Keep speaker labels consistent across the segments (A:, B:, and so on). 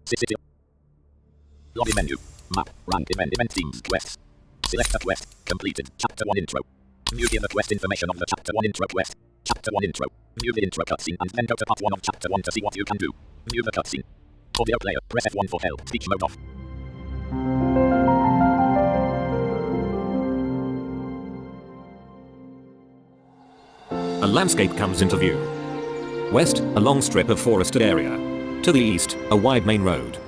A: City. Lobby menu. Map. Rank. Event themes. Quests. Select a quest. Completed. Chapter 1 intro. View the quest information of the Chapter 1 intro quest. Chapter 1 intro. View the intro cutscene and then go to part 1 of Chapter 1 to see what you can do. View the cutscene. Audio player. Press F1 for help. Speech mode off.
B: A landscape comes into view. West, a long strip of forested area. To the east, a wide main road.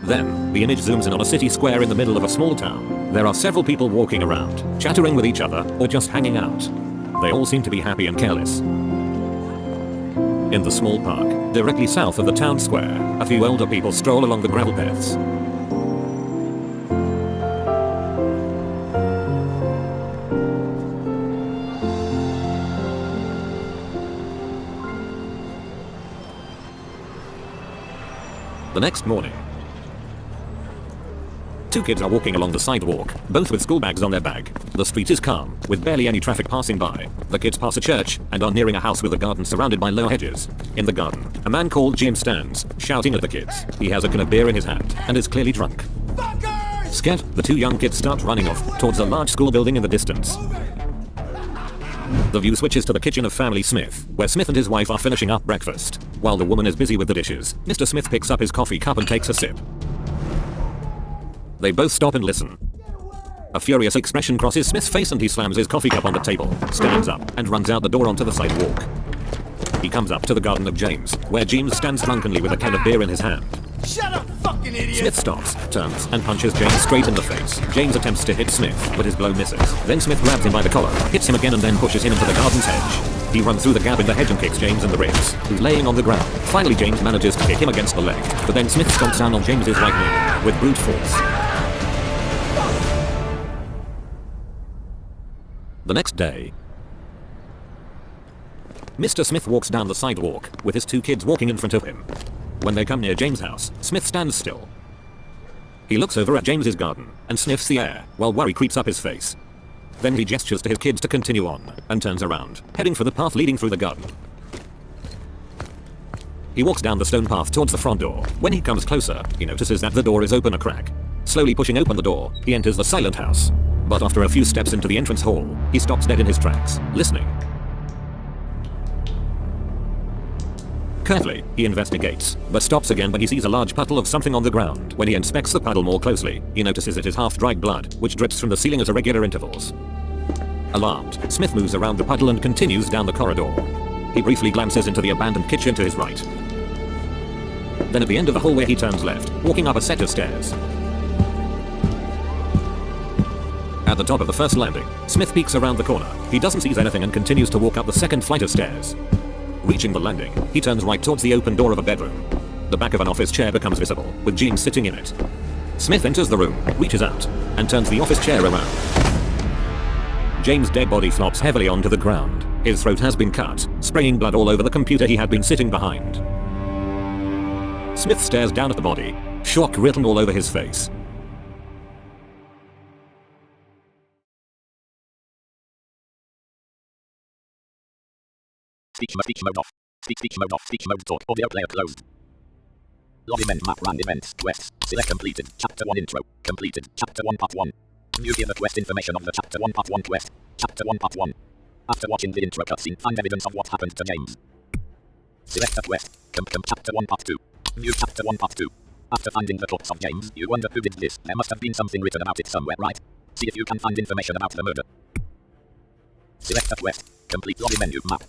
B: Then, the image zooms in on a city square in the middle of a small town. There are several people walking around, chattering with each other, or just hanging out. They all seem to be happy and careless. In the small park, directly south of the town square, a few older people stroll along the gravel paths. The next morning, two kids are walking along the sidewalk, both with school bags on their back. The street is calm, with barely any traffic passing by. The kids pass a church, and are nearing a house with a garden surrounded by low hedges. In the garden, a man called Jim stands, shouting at the kids. He has a can of beer in his hand, and is clearly drunk. Scared, the two young kids start running off, towards a large school building in the distance. The view switches to the kitchen of Family Smith, where Smith and his wife are finishing up breakfast. While the woman is busy with the dishes, Mr. Smith picks up his coffee cup and takes a sip. They both stop and listen. A furious expression crosses Smith's face and he slams his coffee cup on the table, stands up, and runs out the door onto the sidewalk. He comes up to the garden of James, where James stands drunkenly with a can of beer in his hand.
C: Shut up, fucking idiot!
B: Smith stops, turns, and punches James straight in the face. James attempts to hit Smith, but his blow misses. Then Smith grabs him by the collar, hits him again and then pushes him into the garden's hedge. He runs through the gap in the hedge and kicks James in the ribs, who's laying on the ground. Finally James manages to kick him against the leg, but then Smith stomps down on James's right knee, with brute force. The next day, Mr. Smith walks down the sidewalk, with his two kids walking in front of him. When they come near James' house, Smith stands still. He looks over at James's garden, and sniffs the air, while worry creeps up his face. Then he gestures to his kids to continue on, and turns around, heading for the path leading through the garden. He walks down the stone path towards the front door. When he comes closer, he notices that the door is open a crack. Slowly pushing open the door, he enters the silent house. But after a few steps into the entrance hall, he stops dead in his tracks, listening. Carefully, he investigates, but stops again when he sees a large puddle of something on the ground. When he inspects the puddle more closely, he notices it is half-dried blood, which drips from the ceiling at irregular intervals. Alarmed, Smith moves around the puddle and continues down the corridor. He briefly glances into the abandoned kitchen to his right. Then at the end of the hallway he turns left, walking up a set of stairs. At the top of the first landing, Smith peeks around the corner. He doesn't see anything and continues to walk up the second flight of stairs. Reaching the landing, he turns right towards the open door of a bedroom. The back of an office chair becomes visible, with James sitting in it. Smith enters the room, reaches out, and turns the office chair around. James' dead body flops heavily onto the ground. His throat has been cut, spraying blood all over the computer he had been sitting behind. Smith stares down at the body, shock written all over his face.
A: Speech mode off. Speech mode off. Speech mode talk. Audio player closed. Lobby map run events. Quests. Select completed. Chapter 1 intro. Completed. Chapter 1 part 1. View the quest information of the Chapter 1 part 1 quest. Chapter 1 part 1. After watching the intro cutscene, find evidence of what happened to James. Select a quest. Chapter 1 part 2. View Chapter 1 part 2. After finding the corpse of James, you wonder who did this. There must have been something written about it somewhere, right? See if you can find information about the murder. Select a quest. Complete lobby menu map.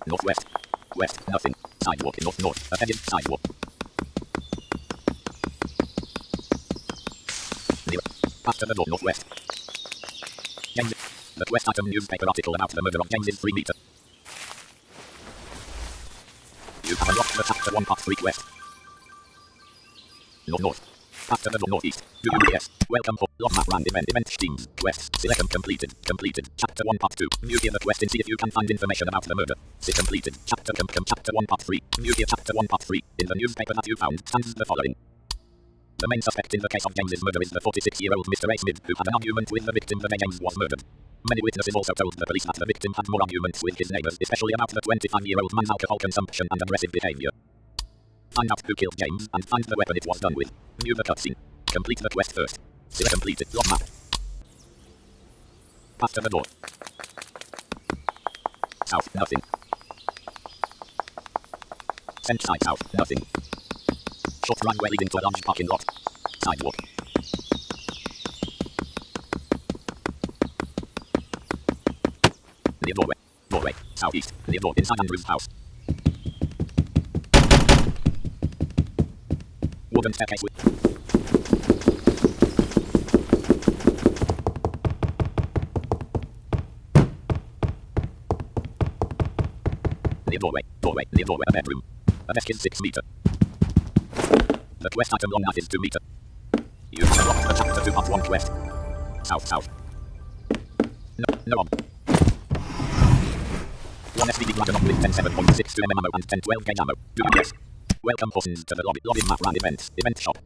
A: Northwest. West. Nothing. Sidewalk. North. A headed sidewalk. Near. After the door. Northwest. James. The quest item newspaper article about the murder of James is 3 meter. You have unlocked the Chapter 1 part 3 quest. North. After the door. Northeast. Do you yes? Welcome home. Log map run event themes. Quests. Select completed. Chapter 1 part 2. View here the quest and see if you can find information about the murder. See completed. Chapter 1 part 3. View here Chapter 1 part 3. In the newspaper that you found stands the following. The main suspect in the case of James's murder is the 46-year-old Mr. A. Smith, who had an argument with the victim the day James was murdered. Many witnesses also told the police that the victim had more arguments with his neighbors, especially about the 25-year-old man's alcohol consumption and aggressive behavior. Find out who killed James and find the weapon it was done with. View the cutscene. Complete the quest first. Select completed. Log map. Path to the door. South, nothing. Send side south, nothing. Short driveway leading to a large parking lot. Sidewalk. Near doorway. Doorway. Southeast. Near door. Inside Andrew's house. Wooden staircase with... Near doorway. Doorway. Near doorway. A bedroom. A desk is 6 meter. The quest item long knife is 2 meter. You have unlocked the chapter 2 part 1 quest. South, south. No on. 1 SVD Dragon with 10.7.62 mm ammo and 1012 gauge ammo. Do yes. Welcome persons to the lobby. Lobby map run events. Event shop.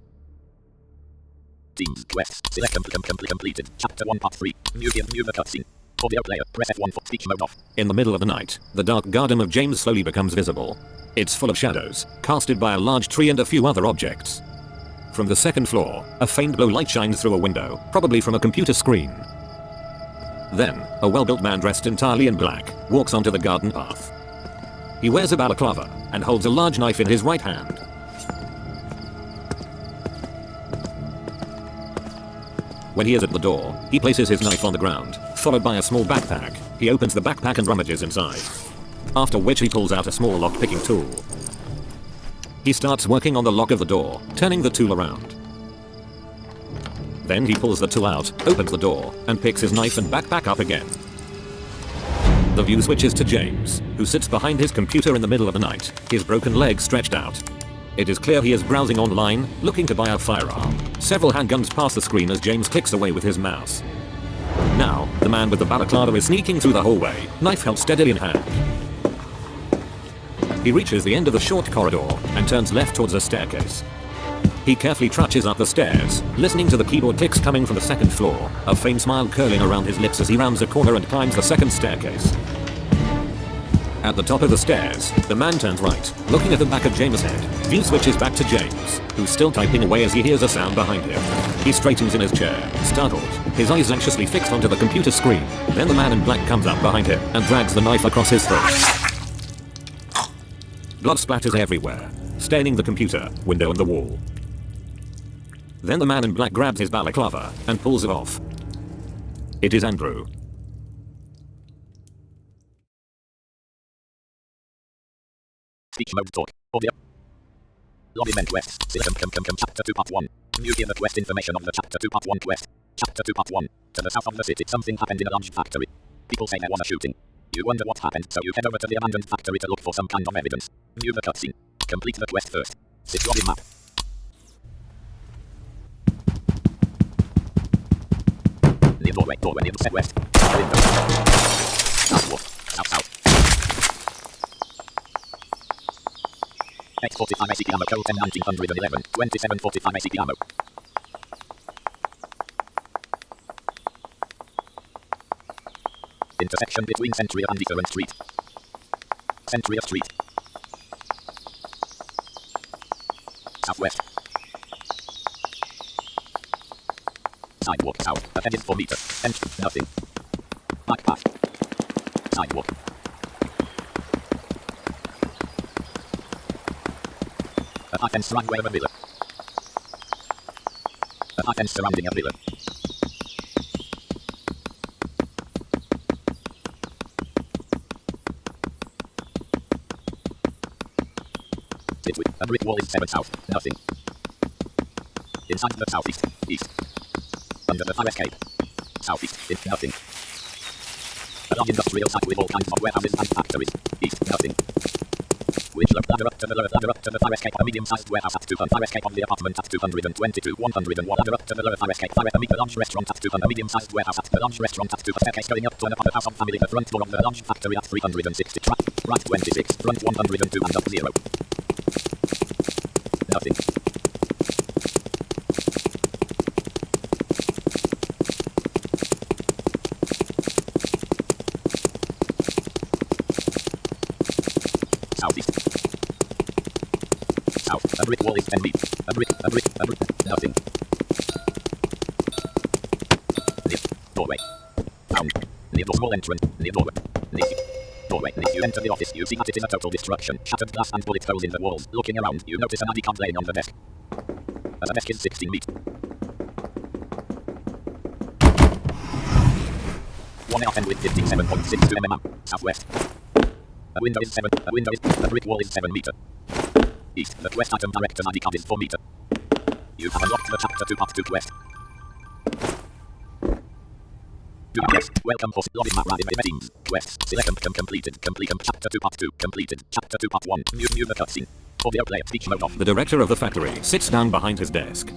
A: Teams quests. Select completed. Chapter 1 part 3. View the cutscene. Audio player. Press F1 for speech mode off.
B: In the middle of the night, the dark garden of James slowly becomes visible. It's full of shadows, casted by a large tree and a few other objects. From the second floor, a faint glow light shines through a window, probably from a computer screen. Then, a well-built man dressed entirely in black walks onto the garden path. He wears a balaclava and holds a large knife in his right hand. When he is at the door, he places his knife on the ground, followed by a small backpack. He opens the backpack and rummages inside. After which he pulls out a small lock-picking tool. He starts working on the lock of the door, turning the tool around. Then he pulls the tool out, opens the door, and picks his knife and backpack up again. The view switches to James, who sits behind his computer in the middle of the night, his broken legs stretched out. It is clear he is browsing online, looking to buy a firearm. Several handguns pass the screen as James clicks away with his mouse. Now, the man with the balaclava is sneaking through the hallway, knife held steadily in hand. He reaches the end of the short corridor and turns left towards a staircase. He carefully trudges up the stairs, listening to the keyboard clicks coming from the second floor, a faint smile curling around his lips as he rounds a corner and climbs the second staircase. At the top of the stairs, the man turns right, looking at the back of James' head. View switches back to James, who's still typing away as he hears a sound behind him. He straightens in his chair, startled, his eyes anxiously fixed onto the computer screen. Then the man in black comes up behind him and drags the knife across his throat. Blood splatters everywhere, staining the computer, window and the wall. Then the man in black grabs his balaclava and pulls it off. It is Andrew.
A: Speech mode talk. Audio. Lobby event quests. Chapter 2 part 1. You hear the quest information of the Chapter 2 part 1 quest. Chapter 2 part 1. To the south of the city, something happened in a large factory. People say there was a shooting. You wonder what happened, so you head over to the abandoned factory to look for some kind of evidence. View the cutscene. Complete the quest first. Sit lobby map. Near doorway near the set west. Window. South. South. X45 ACP ammo code 10 1911 2745 ACP ammo. Intersection between Centuria and Different Street. Centuria Street. Southwest. Sidewalk south. Ahead is 4 meters. Nothing. Bike path. Sidewalk. A high fence runway of a villa. A high fence surrounding a villa. A brick wall is 7 south. Nothing. Inside the southeast. East. Under the fire escape. Southeast. Nothing. A large industrial site with all kinds of warehouses and factories. East. Nothing. Which ladder up to the lower ladder up to the fire escape. A medium-sized warehouse at 200. Fire escape of the apartment at 222. 101. Ladder up to the lower fire escape. A large restaurant at 200. A medium-sized warehouse at the large restaurant at 200. Staircase going up to an apartment house of family. The front door of the large factory at 360. Right 26. Front 102 and up 0. Nothing. Southeast. South. A brick wall is 10 meters. A brick. Nothing. Near. Doorway. Found. Near the small entrance. Near doorway. Near. Doorway. If you enter the office, you see that it is a total destruction. Shattered glass and bullet holes in the walls. Looking around, you notice an ID card laying on the desk. The desk is 16 meters. 1 off and with 57.62 mm. Southwest. A window is 7. A window is. A brick wall is 7 meter. East. The quest item director's ID card is 4 meter. You have unlocked the chapter 2 part 2 quest. Do quest. Welcome host. Lobby map random meetings. Quests. Select completed. Complete chapter 2 part 2 completed. Chapter 2 part 1. New the cutscene. Audio player speech mode off.
B: The director of the factory sits down behind his desk.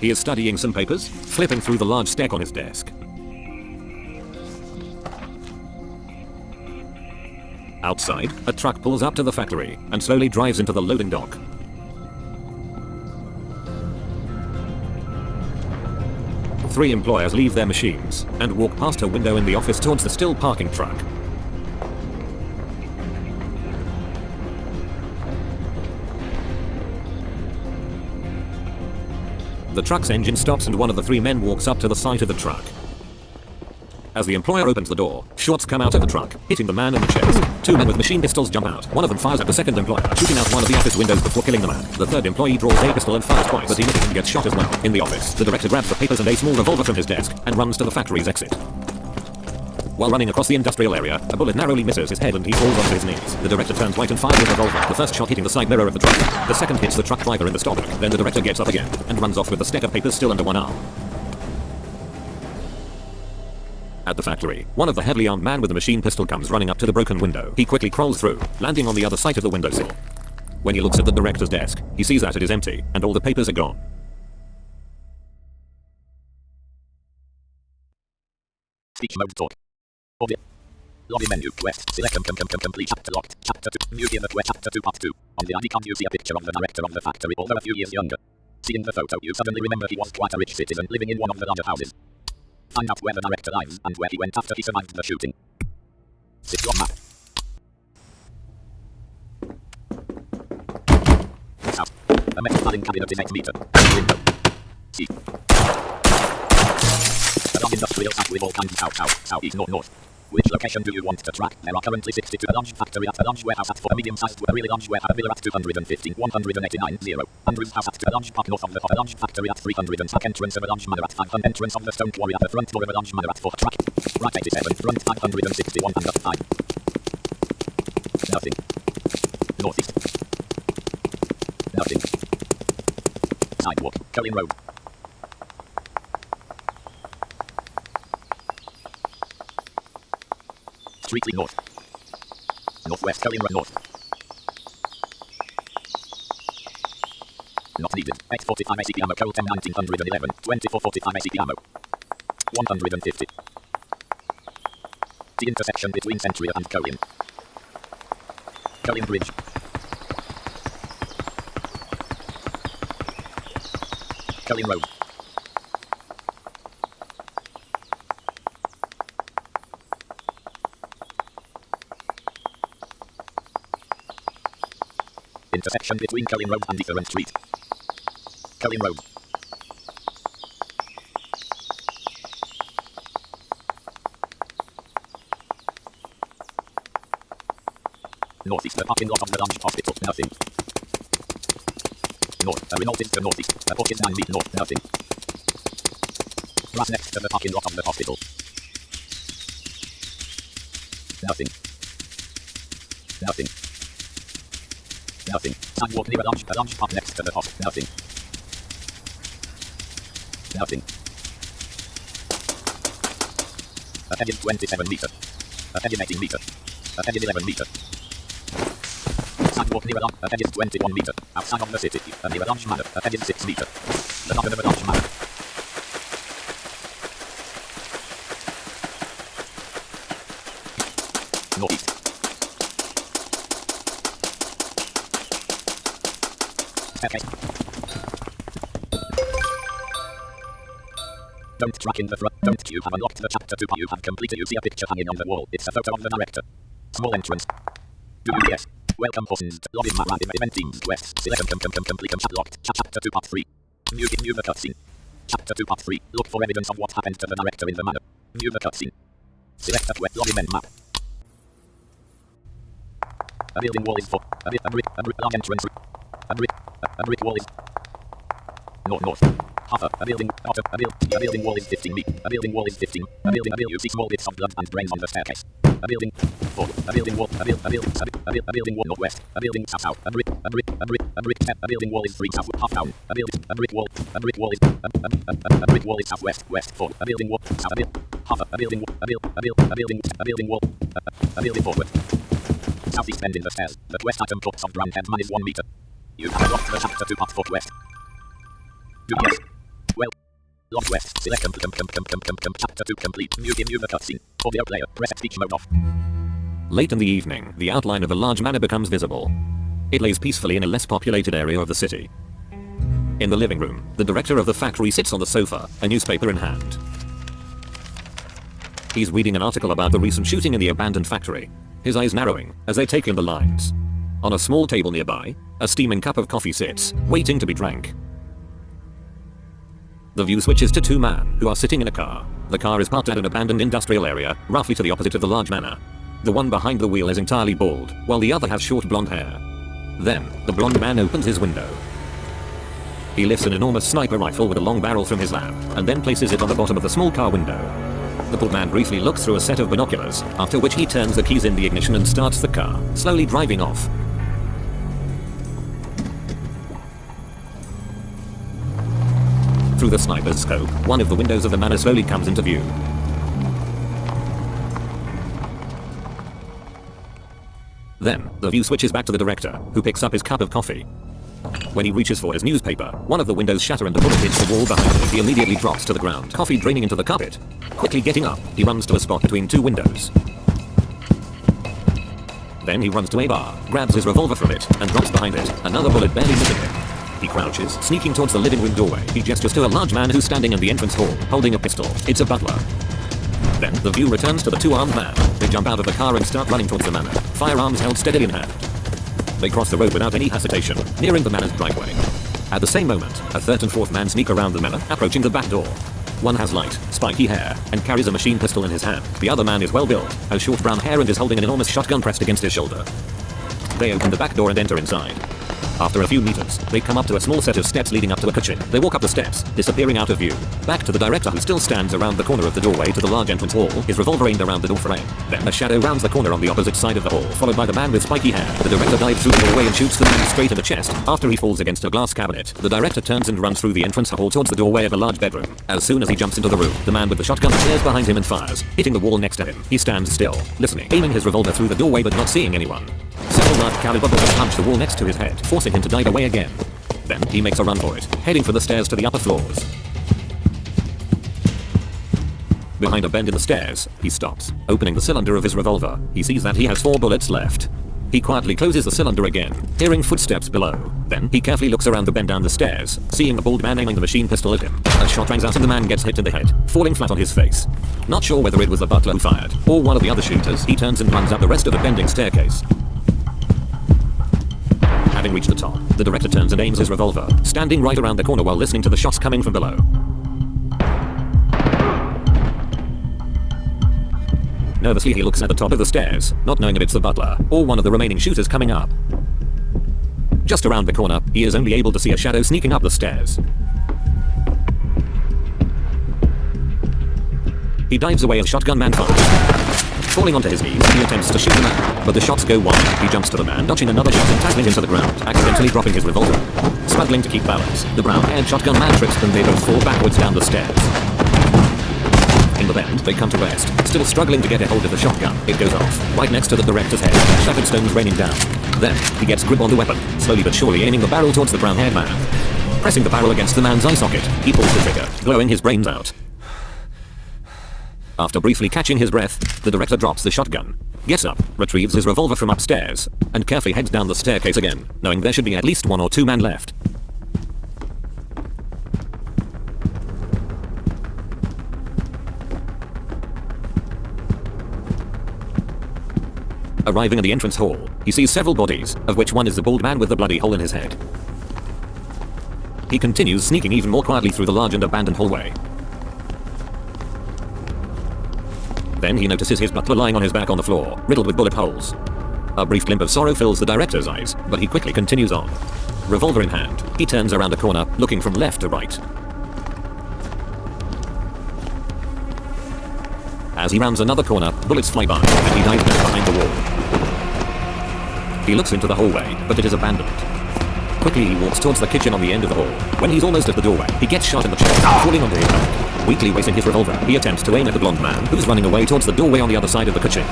B: He is studying some papers, flipping through the large stack on his desk. Outside, a truck pulls up to the factory and slowly drives into the loading dock. Three employees leave their machines and walk past a window in the office towards the still parking truck. The truck's engine stops and one of the three men walks up to the side of the truck. As the employer opens the door, shots come out of the truck, hitting the man in the chest. Two men with machine pistols jump out. One of them fires at the second employer, shooting out one of the office windows before killing the man. The third employee draws a pistol and fires twice, but he misses and gets shot as well. In the office, the director grabs the papers and a small revolver from his desk and runs to the factory's exit. While running across the industrial area, a bullet narrowly misses his head and he falls onto his knees. The director turns right and fires his revolver, the first shot hitting the side mirror of the truck. The second hits the truck driver in the stomach. Then the director gets up again and runs off with the stack of papers still under one arm. At the factory, one of the heavily armed men with the machine pistol comes running up to the broken window. He quickly crawls through, landing on the other side of the windowsill. When he looks at the director's desk, he sees that it is empty and all the papers are gone.
A: Speech mode talk. Audio. Lobby menu quest. Select complete chapter locked. Chapter 2. Museum of quest chapter 2 part 2. On the ID card you see a picture of the director of the factory, although a few years younger. Seeing the photo, you suddenly remember he was quite a rich citizen living in one of the larger houses. Find out where the director lives and where he went after he survived the shooting. It's your map. South. A metal filing cabinet is 8 meter. Window. C. A long industrial site with all kinds of south, east, north. Which location do you want to track? There are currently 62. A large factory at a large warehouse at 4. A medium-sized, a really large warehouse. A villa at 215. 189. 0. Andrew's house at 2. A large park north of the hop. A large factory at 300. And entrance of a large manor at 500. Entrance of the stone quarry at the front door of a large manor at 4. Track. Right 87. Front 561 and up 5. Nothing. Northeast. Nothing. Sidewalk. Cullen Road. Streetly north. Northwest Cullen Road north. Not needed. 845 ACP ammo. Colt M 1911. 2445 ACP ammo. 150. The intersection between Centuria and Cullen. Cullen Bridge. Cullen Road. Intersection between Cullen Road and Different Street. Cullen Road. Northeast, the parking lot of the large hospital. Nothing. North, a Renault is to northeast. A porch is 9 feet north. Nothing. Grass next to the parking lot of the hospital. Nothing. Nothing. Nothing. Sidewalk near a large park next to the hop. Nothing. Nothing. A head is 27 meter. A head is 18 meter. A head is 11 meter. Sidewalk near a head is 21 meter. Outside of the city. And near a large manor. A head is 6 meter. The top of a large manor. Northeast. Okay. Don't track in the front. Don't you have unlocked the chapter 2 part you have completed. You see a picture hanging on the wall. It's a photo of the director. Small entrance. Do yes. Welcome persons. Login map random event teams quests. Select complete chat locked. Chapter 2 part 3. New the cutscene. Chapter 2 part 3. Look for evidence of what happened to the director in the manor. New the cutscene. Select a quest. Login event map. A building wall is for a large entrance. A brick wall is north. Half a building wall is 15 meters. A building wall is 15. You see small bits of blood and brains on the staircase. A building forward. A building wall northwest. A building south. A brick. A building wall is 3 south. Half down. A brick wall is southwest. West forward. A building wall south. A building forward. Southeast end in the stairs. The quest item plots of ground head man is 1 meter. You have unlocked the chapter 2 part 4 quest. Do yes. Well. Log quest. Select chapter 2 complete. New the cutscene. Audio player. Press speech mode off.
B: Late in the evening, the outline of a large manor becomes visible. It lays peacefully in a less populated area of the city. In the living room, the director of the factory sits on the sofa, a newspaper in hand. He's reading an article about the recent shooting in the abandoned factory, his eyes narrowing as they take in the lines. On a small table nearby, a steaming cup of coffee sits, waiting to be drank. The view switches to 2 men who are sitting in a car. The car is parked at an abandoned industrial area, roughly to the opposite of the large manor. The one behind the wheel is entirely bald, while the other has short blonde hair. Then, the blonde man opens his window. He lifts an enormous sniper rifle with a long barrel from his lap, and then places it on the bottom of the small car window. The bald man briefly looks through a set of binoculars, after which he turns the keys in the ignition and starts the car, slowly driving off. Through the sniper's scope, one of the windows of the manor slowly comes into view. Then, the view switches back to the director, who picks up his cup of coffee. When he reaches for his newspaper, one of the windows shatter and the bullet hits the wall behind him. He immediately drops to the ground, coffee draining into the carpet. Quickly getting up, he runs to a spot between 2 windows. Then he runs to a bar, grabs his revolver from it, and drops behind it, another bullet barely missing him. He crouches, sneaking towards the living room doorway. He gestures to a large man who's standing in the entrance hall, holding a pistol. It's a butler. Then, the view returns to the 2 armed men. They jump out of the car and start running towards the manor, firearms held steadily in hand. They cross the road without any hesitation, nearing the manor's driveway. At the same moment, a 3rd and 4th man sneak around the manor, approaching the back door. One has light, spiky hair, and carries a machine pistol in his hand. The other man is well built, has short brown hair and is holding an enormous shotgun pressed against his shoulder. They open the back door and enter inside. After a few meters, they come up to a small set of steps leading up to a kitchen. They walk up the steps, disappearing out of view. Back to the director who still stands around the corner of the doorway to the large entrance hall, his revolver aimed around the door frame. Then a shadow rounds the corner on the opposite side of the hall, followed by the man with spiky hair. The director dives through the doorway and shoots the man straight in the chest. After he falls against a glass cabinet, the director turns and runs through the entrance hall towards the doorway of a large bedroom. As soon as he jumps into the room, the man with the shotgun stares behind him and fires, hitting the wall next to him. He stands still, listening, aiming his revolver through the doorway but not seeing anyone. Several large caliber bullets punch the wall next to his head, forcing him to dive away again. Then, he makes a run for it, heading for the stairs to the upper floors. Behind a bend in the stairs, he stops, opening the cylinder of his revolver. He sees that he has 4 bullets left. He quietly closes the cylinder again, hearing footsteps below. Then, he carefully looks around the bend down the stairs, seeing the bald man aiming the machine pistol at him. A shot rings out and the man gets hit in the head, falling flat on his face. Not sure whether it was the butler who fired, or one of the other shooters, he turns and runs up the rest of the bending staircase. Having reached the top, the director turns and aims his revolver, standing right around the corner while listening to the shots coming from below. Nervously he looks at the top of the stairs, not knowing if it's the butler, or one of the remaining shooters coming up. Just around the corner, he is only able to see a shadow sneaking up the stairs. He dives away as shotgun man fires. Falling onto his knees, he attempts to shoot the man, but the shots go wide. He jumps to the man, dodging another shot and tackling him to the ground, accidentally dropping his revolver. Struggling to keep balance, the brown-haired shotgun man trips and they both fall backwards down the stairs. In the bend, they come to rest, still struggling to get a hold of the shotgun. It goes off, right next to the director's head, shattered stones raining down. Then, he gets grip on the weapon, slowly but surely aiming the barrel towards the brown-haired man. Pressing the barrel against the man's eye socket, he pulls the trigger, blowing his brains out. After briefly catching his breath, the director drops the shotgun, gets up, retrieves his revolver from upstairs, and carefully heads down the staircase again, knowing there should be at least 1 or 2 men left. Arriving at the entrance hall, he sees several bodies, of which one is the bald man with the bloody hole in his head. He continues sneaking even more quietly through the large and abandoned hallway. Then he notices his butler lying on his back on the floor, riddled with bullet holes. A brief glint of sorrow fills the director's eyes, but he quickly continues on. Revolver in hand, he turns around a corner, looking from left to right. As he rounds another corner, bullets fly by, and he dives down behind the wall. He looks into the hallway, but it is abandoned. Quickly he walks towards the kitchen on the end of the hall. When he's almost at the doorway, he gets shot in the chest, falling onto his back. Weakly raising his revolver, he attempts to aim at the blonde man, who's running away towards the doorway on the other side of the kitchen.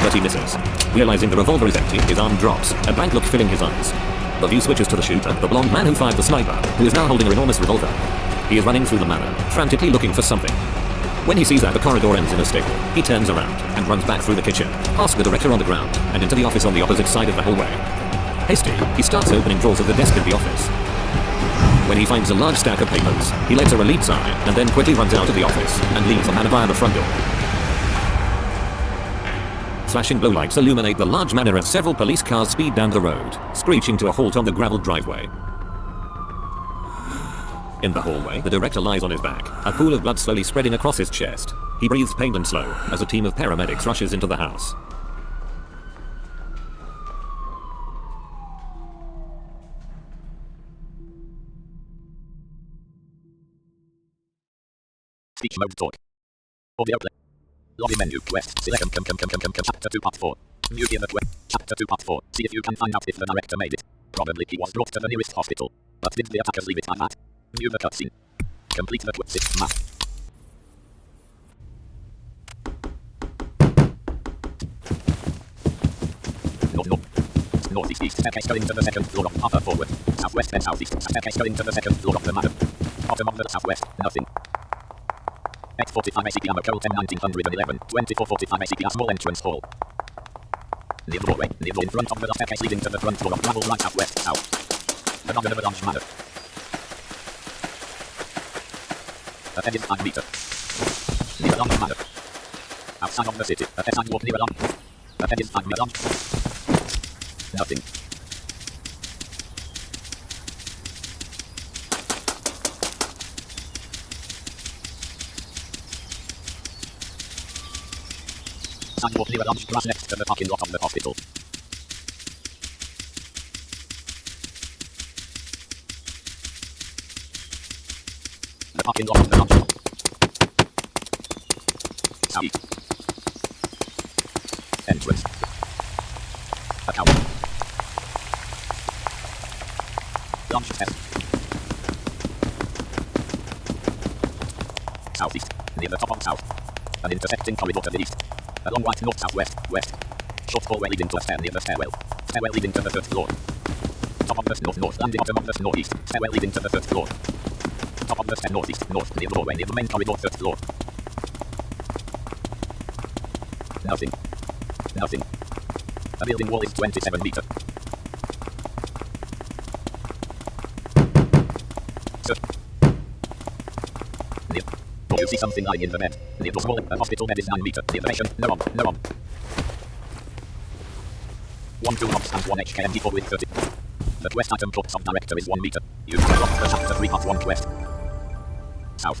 B: But he misses. Realizing the revolver is empty, his arm drops, a blank look filling his eyes. The view switches to the shooter, the blonde man who fired the sniper, who is now holding an enormous revolver. He is running through the manor, frantically looking for something. When he sees that the corridor ends in a stable, he turns around and runs back through the kitchen, past the director on the ground, and into the office on the opposite side of the hallway. Hasty, he starts opening drawers of the desk in the office. When he finds a large stack of papers, he lets a relief sigh, and then quickly runs out of the office, and leaves the manor via the front door. Flashing glow lights illuminate the large manor as several police cars speed down the road, screeching to a halt on the graveled driveway. In the hallway, the director lies on his back, a pool of blood slowly spreading across his chest. He breathes pained and slow, as a team of paramedics rushes into the house.
A: Speech mode talk. Audio play. Lobby menu quest. Select chapter 2 part 4. Museum quest. Chapter 2 part 4. See if you can find out if the director made it. Probably he was brought to the nearest hospital. But did the attackers leave it at that? View the cutscene. Complete the quest. Map. Northeast east staircase going to the second floor of upper forward. Southwest and southeast staircase going to the second floor of the manor. Bottom of the southwest. Nothing. 8:45 ACPM Code 10 1911 24:45 ACPM Small Entrance Hall. Near the doorway, in front of the staircase leading to the front door of gravel right southwest south. The Northern Avalanche Manor. Ahead is 5 meter. Near Avalanche Manor. Outside of the city, a sidewalk near Avalanche. Ahead is 5 meter. Nothing. Sidewalk near a large grass next to the parking lot of the hospital. The parking lot of the lunch. South. Entrance. A cow. Lunch test. Southeast. Near the top of south. An intersecting corridor to the east. Along right north southwest west. Short hallway leading to a stair near the stairwell. Stairwell leading to the third floor. Top of the north landing bottom of the northeast. Stairwell leading to the third floor. Top of the stair northeast north near the doorway near the main corridor third floor. Nothing. Nothing. The building wall is 27 meter. Sir. Near. You see something lying in the bed. Near the wall, the hospital bed is 9 meter. Near the patient, no one, no one. 1 2 knobs and 1 HKMD4 with 30. The quest item plots of director is 1 meter. You can unlock the chapter 3 part 1 quest. South.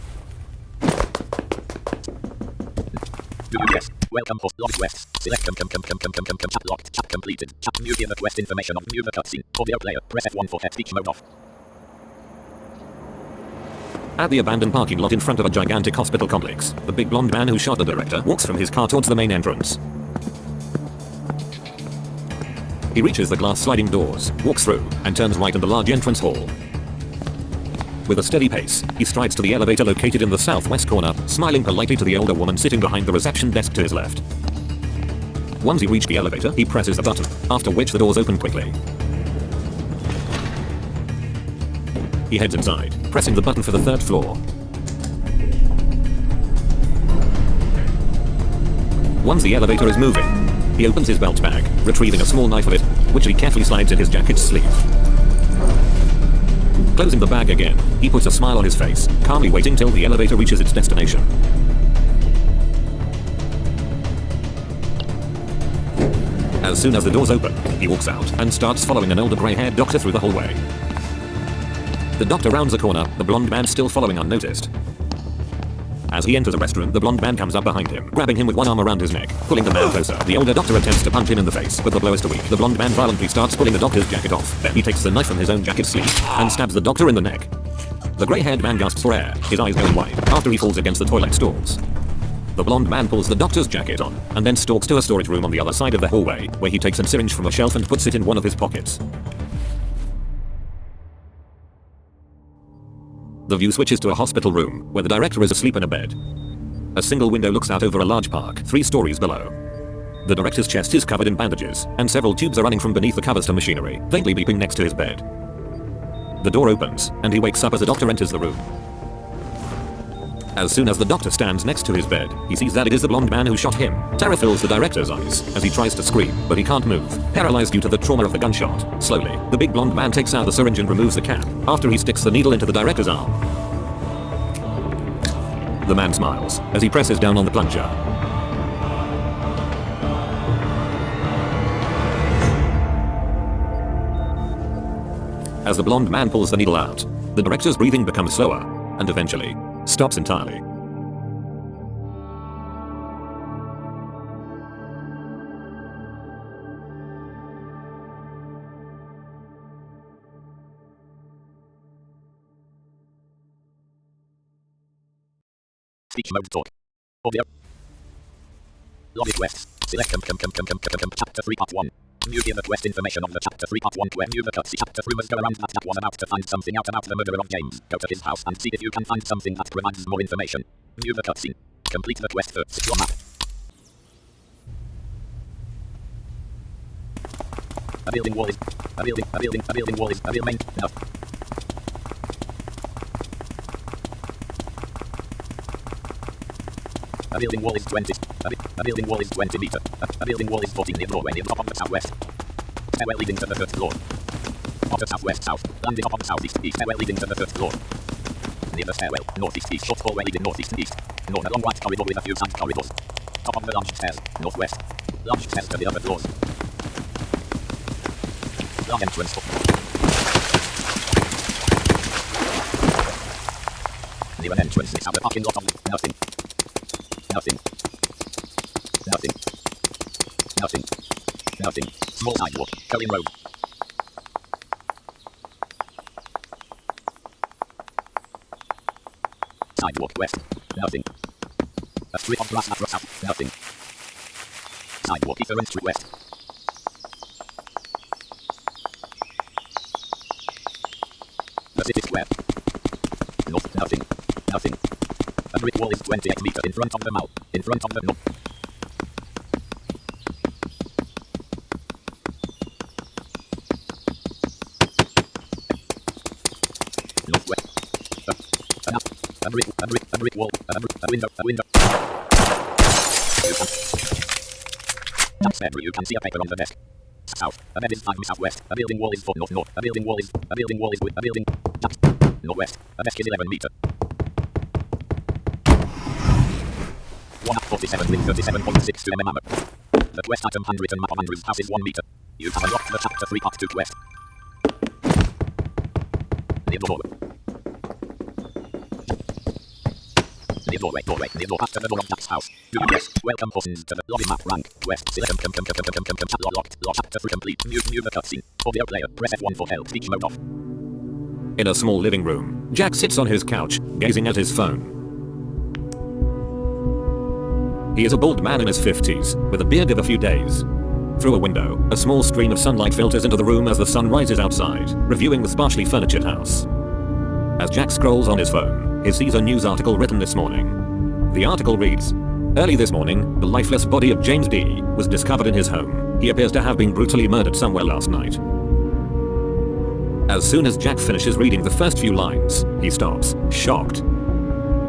A: Do you guess? Welcome host log quests. Select chat locked. Chat completed. Chat museum the quest information of view the cutscene. Audio player. Press F1 for head speech mode off.
B: At the abandoned parking lot in front of a gigantic hospital complex, the big blonde man who shot the director walks from his car towards the main entrance. He reaches the glass sliding doors, walks through, and turns right in the large entrance hall. With a steady pace, he strides to the elevator located in the southwest corner, smiling politely to the older woman sitting behind the reception desk to his left. Once he reaches the elevator, he presses a button, after which the doors open quickly. He heads inside, pressing the button for the third floor. Once the elevator is moving, he opens his belt bag, retrieving a small knife of it, which he carefully slides in his jacket's sleeve. Closing the bag again, he puts a smile on his face, calmly waiting till the elevator reaches its destination. As soon as the doors open, he walks out and starts following an older grey-haired doctor through the hallway. The doctor rounds a corner, the blonde man still following unnoticed. As he enters a restroom, the blonde man comes up behind him, grabbing him with one arm around his neck, pulling the man closer. The older doctor attempts to punch him in the face, but the blow is too weak. The blonde man violently starts pulling the doctor's jacket off. Then he takes the knife from his own jacket sleeve and stabs the doctor in the neck. The grey-haired man gasps for air, his eyes going wide, after he falls against the toilet stalls. The blonde man pulls the doctor's jacket on, and then stalks to a storage room on the other side of the hallway, where he takes a syringe from a shelf and puts it in one of his pockets. The view switches to a hospital room, where the director is asleep in a bed. A single window looks out over a large park, 3 stories below. The director's chest is covered in bandages, and several tubes are running from beneath the covers to machinery, faintly beeping next to his bed. The door opens, and he wakes up as the doctor enters the room. As soon as the doctor stands next to his bed, he sees that it is the blonde man who shot him. Terror fills the director's eyes as he tries to scream, but he can't move, paralyzed due to the trauma of the gunshot. Slowly, the big blonde man takes out the syringe and removes the cap, after he sticks the needle into the director's arm. The man smiles as he presses down on the plunger. As the blonde man pulls the needle out, the director's breathing becomes slower, and eventually stops entirely.
A: Speech mode talk. Audio. Lobby quest. Select chapter 3 part 1. You hear the quest information of the chapter 3 part 1 quest. New the cutscene chapter rumors go around that Jack was about to find something out about the murderer of James. Go to his house and see if you can find something that provides more information. New the cutscene. Complete the quest first. Secure map. A building wall is a building wall is a building no. A building wall is 20. A building wall is 20 meter. A building wall is 14 near doorway near top of the southwest. Stairway leading to the first floor. Of the southwest south. Landing top of the southeast east. Stairway leading to the first floor. Near the stairwell. Northeast east. Short hallway leading northeast east. North a long white corridor with a few side corridors. Top of the large stairs. Northwest. Large stairs to the other floors. Large entrance. Near an entrance is out the parking lot of the nothing. Nothing. Nothing. Nothing. Nothing. Small sidewalk. Going road. Sidewalk west. Nothing. A strip of grass that runs out. Nothing. Sidewalk different to west. The city square. North. Nothing. Nothing. A brick wall is 28 meters in front of the mall. In front of the north. Northwest. A brick wall. A window. You can see a paper on the desk. South. A bed is 5 southwest. A building wall is 4 north. A building wall is with a building. Northwest. A desk is 11 meters. 147 link 37.6 to mm. The quest item handwritten map of Andrew's house is 1 meter. You have unlocked the chapter 3 part 2 quest. Near doorway. Near door after the door of Jack's house. Do you press welcome persons to the lobby map rank quest select locked chapter 3 complete. Mute the cutscene. Audio player. Press F1 for help. Speech mode off.
B: In a small living room, Jack sits on his couch, gazing at his phone. He is a bald man in his 50s, with a beard of a few days. Through a window, a small stream of sunlight filters into the room as the sun rises outside, reviewing the sparsely furnitured house. As Jack scrolls on his phone, he sees a news article written this morning. The article reads, "Early this morning, the lifeless body of James D. was discovered in his home. He appears to have been brutally murdered somewhere last night." As soon as Jack finishes reading the first few lines, he stops, shocked.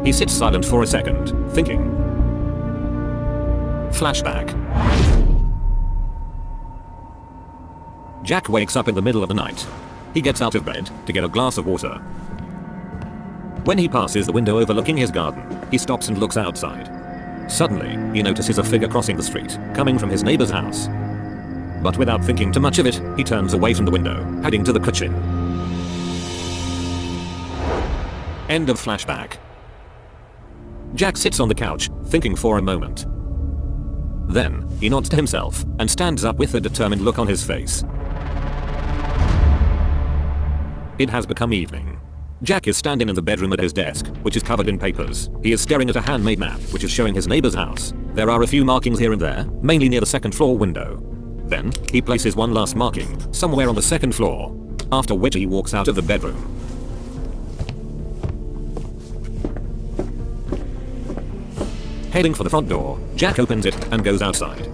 B: He sits silent for a second, thinking. Flashback. Jack wakes up in the middle of the night. He gets out of bed to get a glass of water. When he passes the window overlooking his garden, he stops and looks outside. Suddenly, he notices a figure crossing the street, coming from his neighbor's house. But without thinking too much of it, he turns away from the window, heading to the kitchen. End of flashback. Jack sits on the couch, thinking for a moment. Then, he nods to himself, and stands up with a determined look on his face. It has become evening. Jack is standing in the bedroom at his desk, which is covered in papers. He is staring at a handmade map, which is showing his neighbor's house. There are a few markings here and there, mainly near the second floor window. Then, he places one last marking, somewhere on the second floor. After which he walks out of the bedroom. Heading for the front door, Jack opens it and goes outside.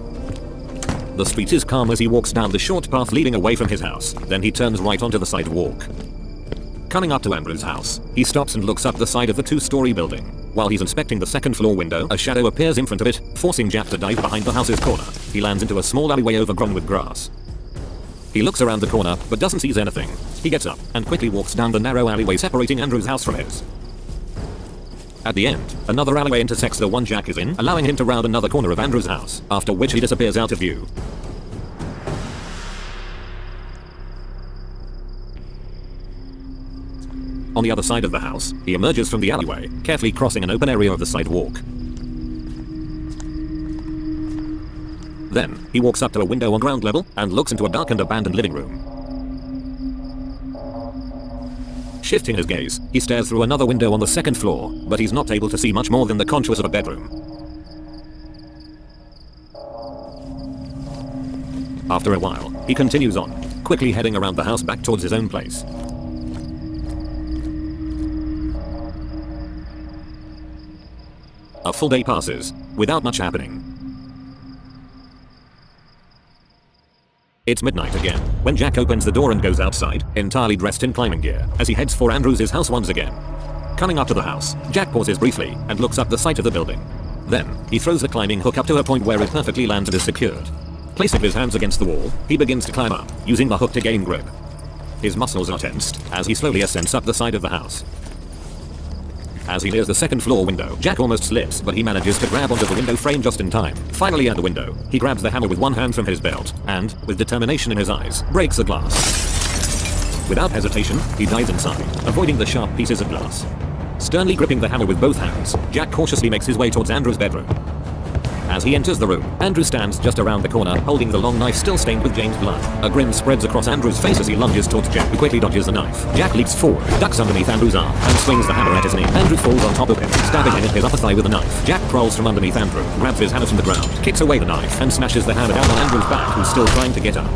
B: The street is calm as he walks down the short path leading away from his house, then he turns right onto the sidewalk. Coming up to Andrew's house, he stops and looks up the side of the two-story building. While he's inspecting the second floor window, a shadow appears in front of it, forcing Jack to dive behind the house's corner. He lands into a small alleyway overgrown with grass. He looks around the corner, but doesn't see anything. He gets up and quickly walks down the narrow alleyway separating Andrew's house from his. At the end, another alleyway intersects the one Jack is in, allowing him to round another corner of Andrew's house, after which he disappears out of view. On the other side of the house, he emerges from the alleyway, carefully crossing an open area of the sidewalk. Then, he walks up to a window on ground level, and looks into a dark and abandoned living room. Shifting his gaze, he stares through another window on the second floor, but he's not able to see much more than the contours of a bedroom. After a while, he continues on, quickly heading around the house back towards his own place. A full day passes, without much happening. It's midnight again, when Jack opens the door and goes outside, entirely dressed in climbing gear, as he heads for Andrew's house once again. Coming up to the house, Jack pauses briefly, and looks up the side of the building. Then, he throws the climbing hook up to a point where it perfectly lands and is secured. Placing his hands against the wall, he begins to climb up, using the hook to gain grip. His muscles are tensed, as he slowly ascends up the side of the house. As he nears the second floor window, Jack almost slips, but he manages to grab onto the window frame just in time. Finally at the window, he grabs the hammer with one hand from his belt, and, with determination in his eyes, breaks the glass. Without hesitation, he dives inside, avoiding the sharp pieces of glass. Sternly gripping the hammer with both hands, Jack cautiously makes his way towards Andrew's bedroom. As he enters the room, Andrew stands just around the corner, holding the long knife still stained with James' blood. A grin spreads across Andrew's face as he lunges towards Jack, who quickly dodges the knife. Jack leaps forward, ducks underneath Andrew's arm, and swings the hammer at his knee. Andrew falls on top of him, stabbing him in his upper thigh with the knife. Jack crawls from underneath Andrew, grabs his hammer from the ground, kicks away the knife, and smashes the hammer down on Andrew's back, who's still trying to get up.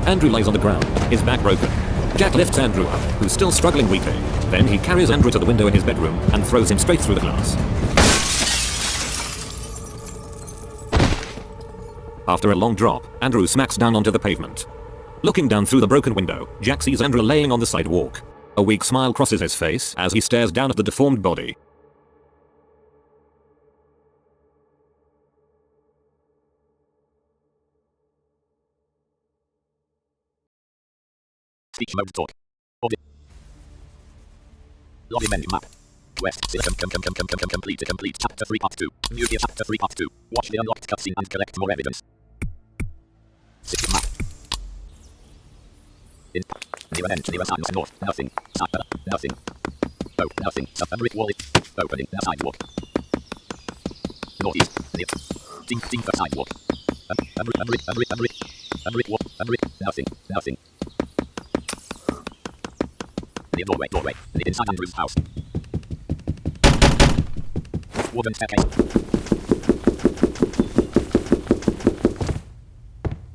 B: Andrew lies on the ground, his back broken. Jack lifts Andrew up, who's still struggling weakly. Then he carries Andrew to the window in his bedroom, and throws him straight through the glass. After a long drop, Andrew smacks down onto the pavement. Looking down through the broken window, Jack sees Andrew laying on the sidewalk. A weak smile crosses his face as he stares down at the deformed body.
A: Speech mode talk. Lobby menu map. Quest complete chapter 3 part 2. New gear chapter 3 part 2. Watch the unlocked cutscene and collect more evidence. City map. In near signs north. Nothing. Nothing. Oh, nothing. A brick wall. Opening the sidewalk. Northeast. Near. Think the sidewalk. A brick wall. Nothing. Near doorway. Inside Andrew's house. Wooden staircase.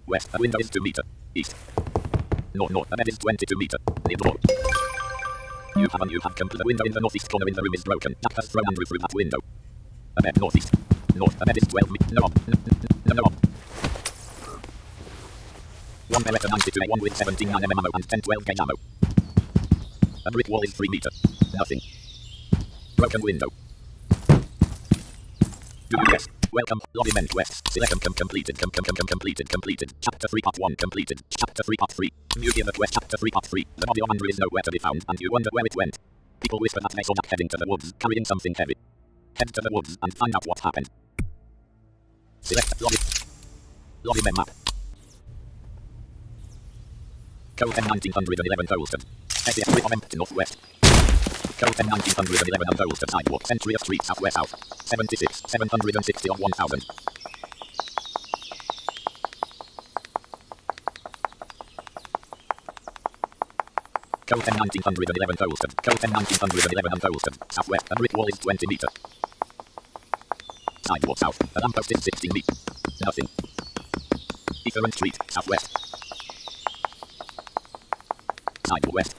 A: West, a window is 2 meter. East. North, a bed is 22 meter. Near door. You have come to the window in the northeast corner in the room is broken. Jack has thrown Andrew through that window. A bed northeast. North, a bed is 12 meter. No. 1 Beretta 92A1 with 17 mm ammo and 10-12 gauge ammo. A brick wall is 3 meter. Nothing. Broken window. Do yes. Welcome. Lobby men quests. Select completed. Completed. Chapter 3 part 1 completed. Chapter 3 part 3. New gear quest. Chapter 3 part 3. The body of Andrew is nowhere to be found, and you wonder where it went. People whisper that they saw Jack heading to the woods, carrying something heavy. Head to the woods and find out what happened. Select lobby. Lobby men map. Code 10 1911 Colston. Exit with empty northwest. Code 10 1911 on Colston sidewalk. Century of Street southwest south. 76 760 on 1000. Code 10 1911 Colston. Code 10 1911 on Colston. Southwest. And brick wall is 20 meter. Sidewalk south. A lamppost is 16 meter. Nothing. Eastern Street. Southwest. Sidewalk west.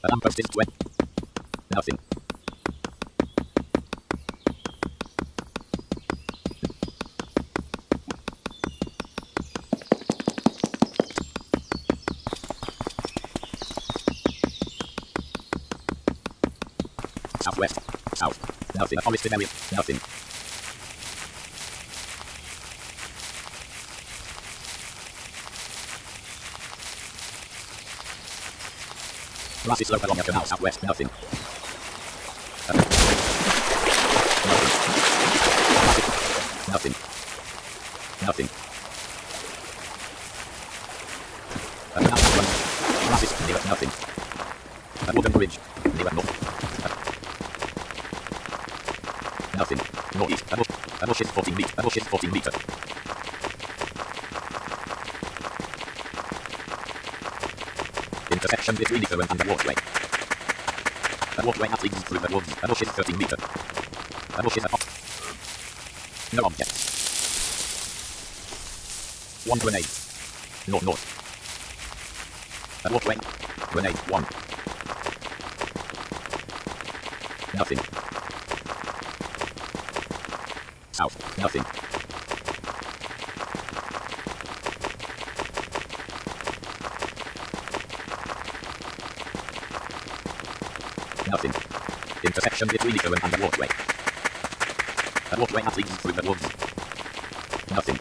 A: A lamppost is 20. Nothing. Southwest. South. Nothing. A forested area. Nothing. Grassy slope along a canal. Southwest. Nothing. Nothing. Nothing. A canal. Grassy. Near nothing. A wooden bridge. Near north. Nothing. Northeast. A bush is 14 meter. A bush is 14 meter. Intersection between Eastern and the walkway. A walkway that leads through the woods. A bush is 13 meter. A bush is a hop. No object. One grenade. North north. A walkway. Grenade. One. Nothing. South. Nothing. Nothing. Intersection between Eastern and the walkway. A walkway that leads through the woods. Nothing.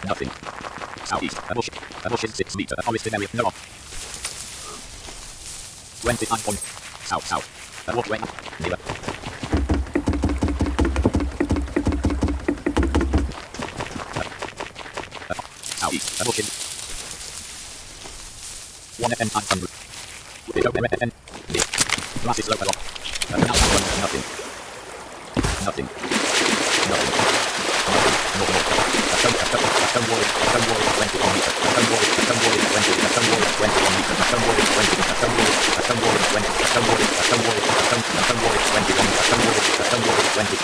A: Nothing. Southeast. A bush is 6 meter. A forested area. No. 25 point. South, south. A walkway. Near. Southeast. A bush is 1 FM 500. With over FM. Near. Grassy slope along. Nothing. Nothing. Nothing. No. A stone wall is 21 meters. A stone wall is 20. A stone wall is 21 meters. A stone wall is 20. A stone wall is 20. A stone wall is 21. A stone wall is 20.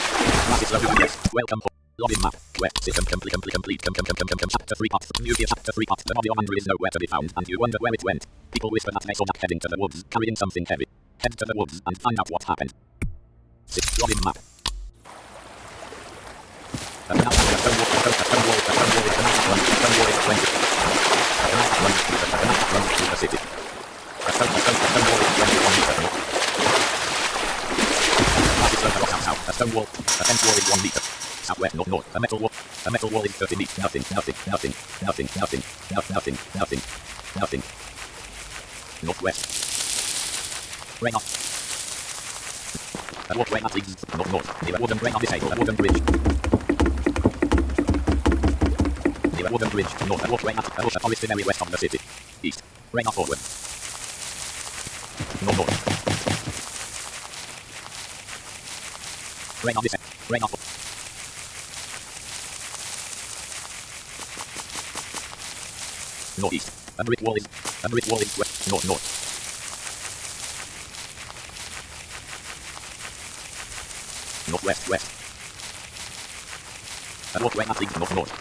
A: Grassy slope. Yes. Welcome. Login map. Quest system complete. Chapter 3 part. Museum chapter 3 part. The body of Andrew is nowhere to be found, and you wonder where it went. People whisper that they saw Jack heading to the woods, carrying something heavy. Head to the woods and find out what happened. 6. Login map. A stone wall is 20. A canal runs through the city. A stone wall is 21 meters. South. A stone wall. A fence wall is 1 meter. Southwest, north. A metal wall is 30 meters. Nothing. Northwest. Rain off. A walkway that leads north. Near a wooden rain on this table. A wooden bridge. Near a wooden bridge. North. A walkway that a forested area west of the city. East. Rain off forward. North. Rain on this. Rain off. Northeast. A brick wall is west. North. Northwest. West. A walkway that leads north.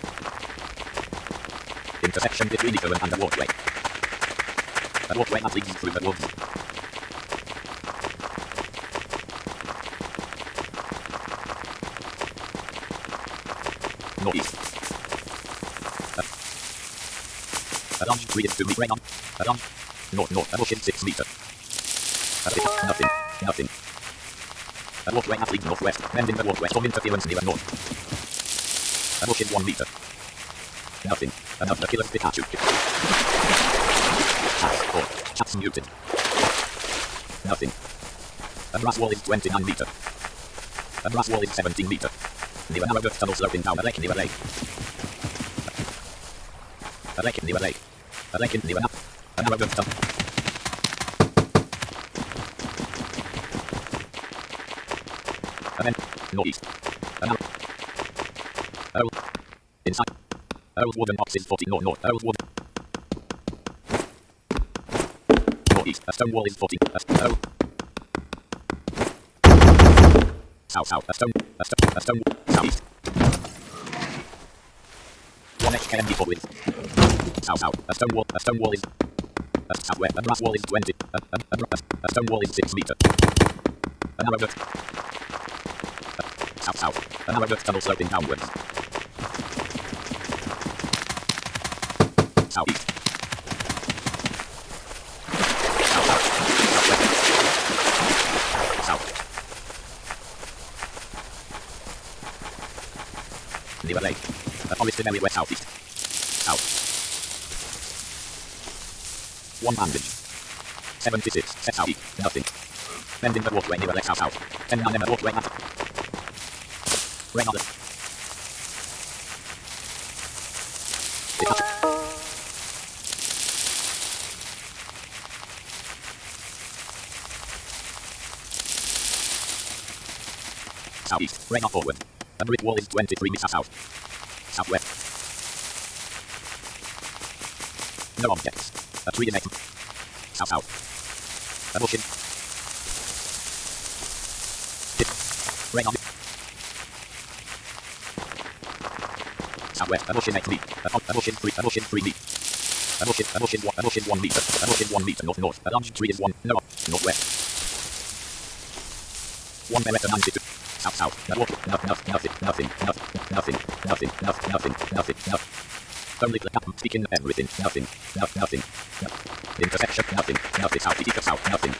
A: Intersection between Eastern and the walkway. A walkway that leads through the woods. Northeast. A large tree is 2 meters. Rain on. A large. North. A bush is 6 meters. A bit. Nothing. A walkway that leads northwest. Bend in the walkway. Some interference near north. A bush is 1 meter. Nothing. Another killer's Pikachu. Chat's muted. Nothing. A brass wall is 29 meter. A brass wall is 17 meter. Near a narrow dirt tunnel sloping down a lake near a lake. A lake near a lake. A lake near a narrow dirt tunnel. And then, northeast. An old. Inside. Old wooden boxes 40 north. Old wood. Northeast. A stone wall is 40. Old. South. A stone. Southeast. 1 HKMD for width. South. A stone wall is. Southwest. A brass wall is 20. A stone wall is 6 meter. A narrow dirt. South. A narrow dirt tunnel sloping downwards. Southeast. South. Near a lake. A forested area west southeast. South. 1 bandage. 76. Set southeast. Nothing. Bending the walkway near a lake south. 10 9 a walkway at. Rain on the. Southeast. Rain on forward. A brick wall is 23 meters south. Southwest. No objects. A tree is 8. South. A bush in. Rain on. Southwest. A bush in 8 feet. A bush in 3. A bush in 3 feet. A bush in 1 meter. A bush in 1 meter north. A large tree is 1. No. Northwest. 1 meter 92. South. Nothing. Only click up and speak in everything. Nothing. Intersection. Nothing. South. East of south. Nothing.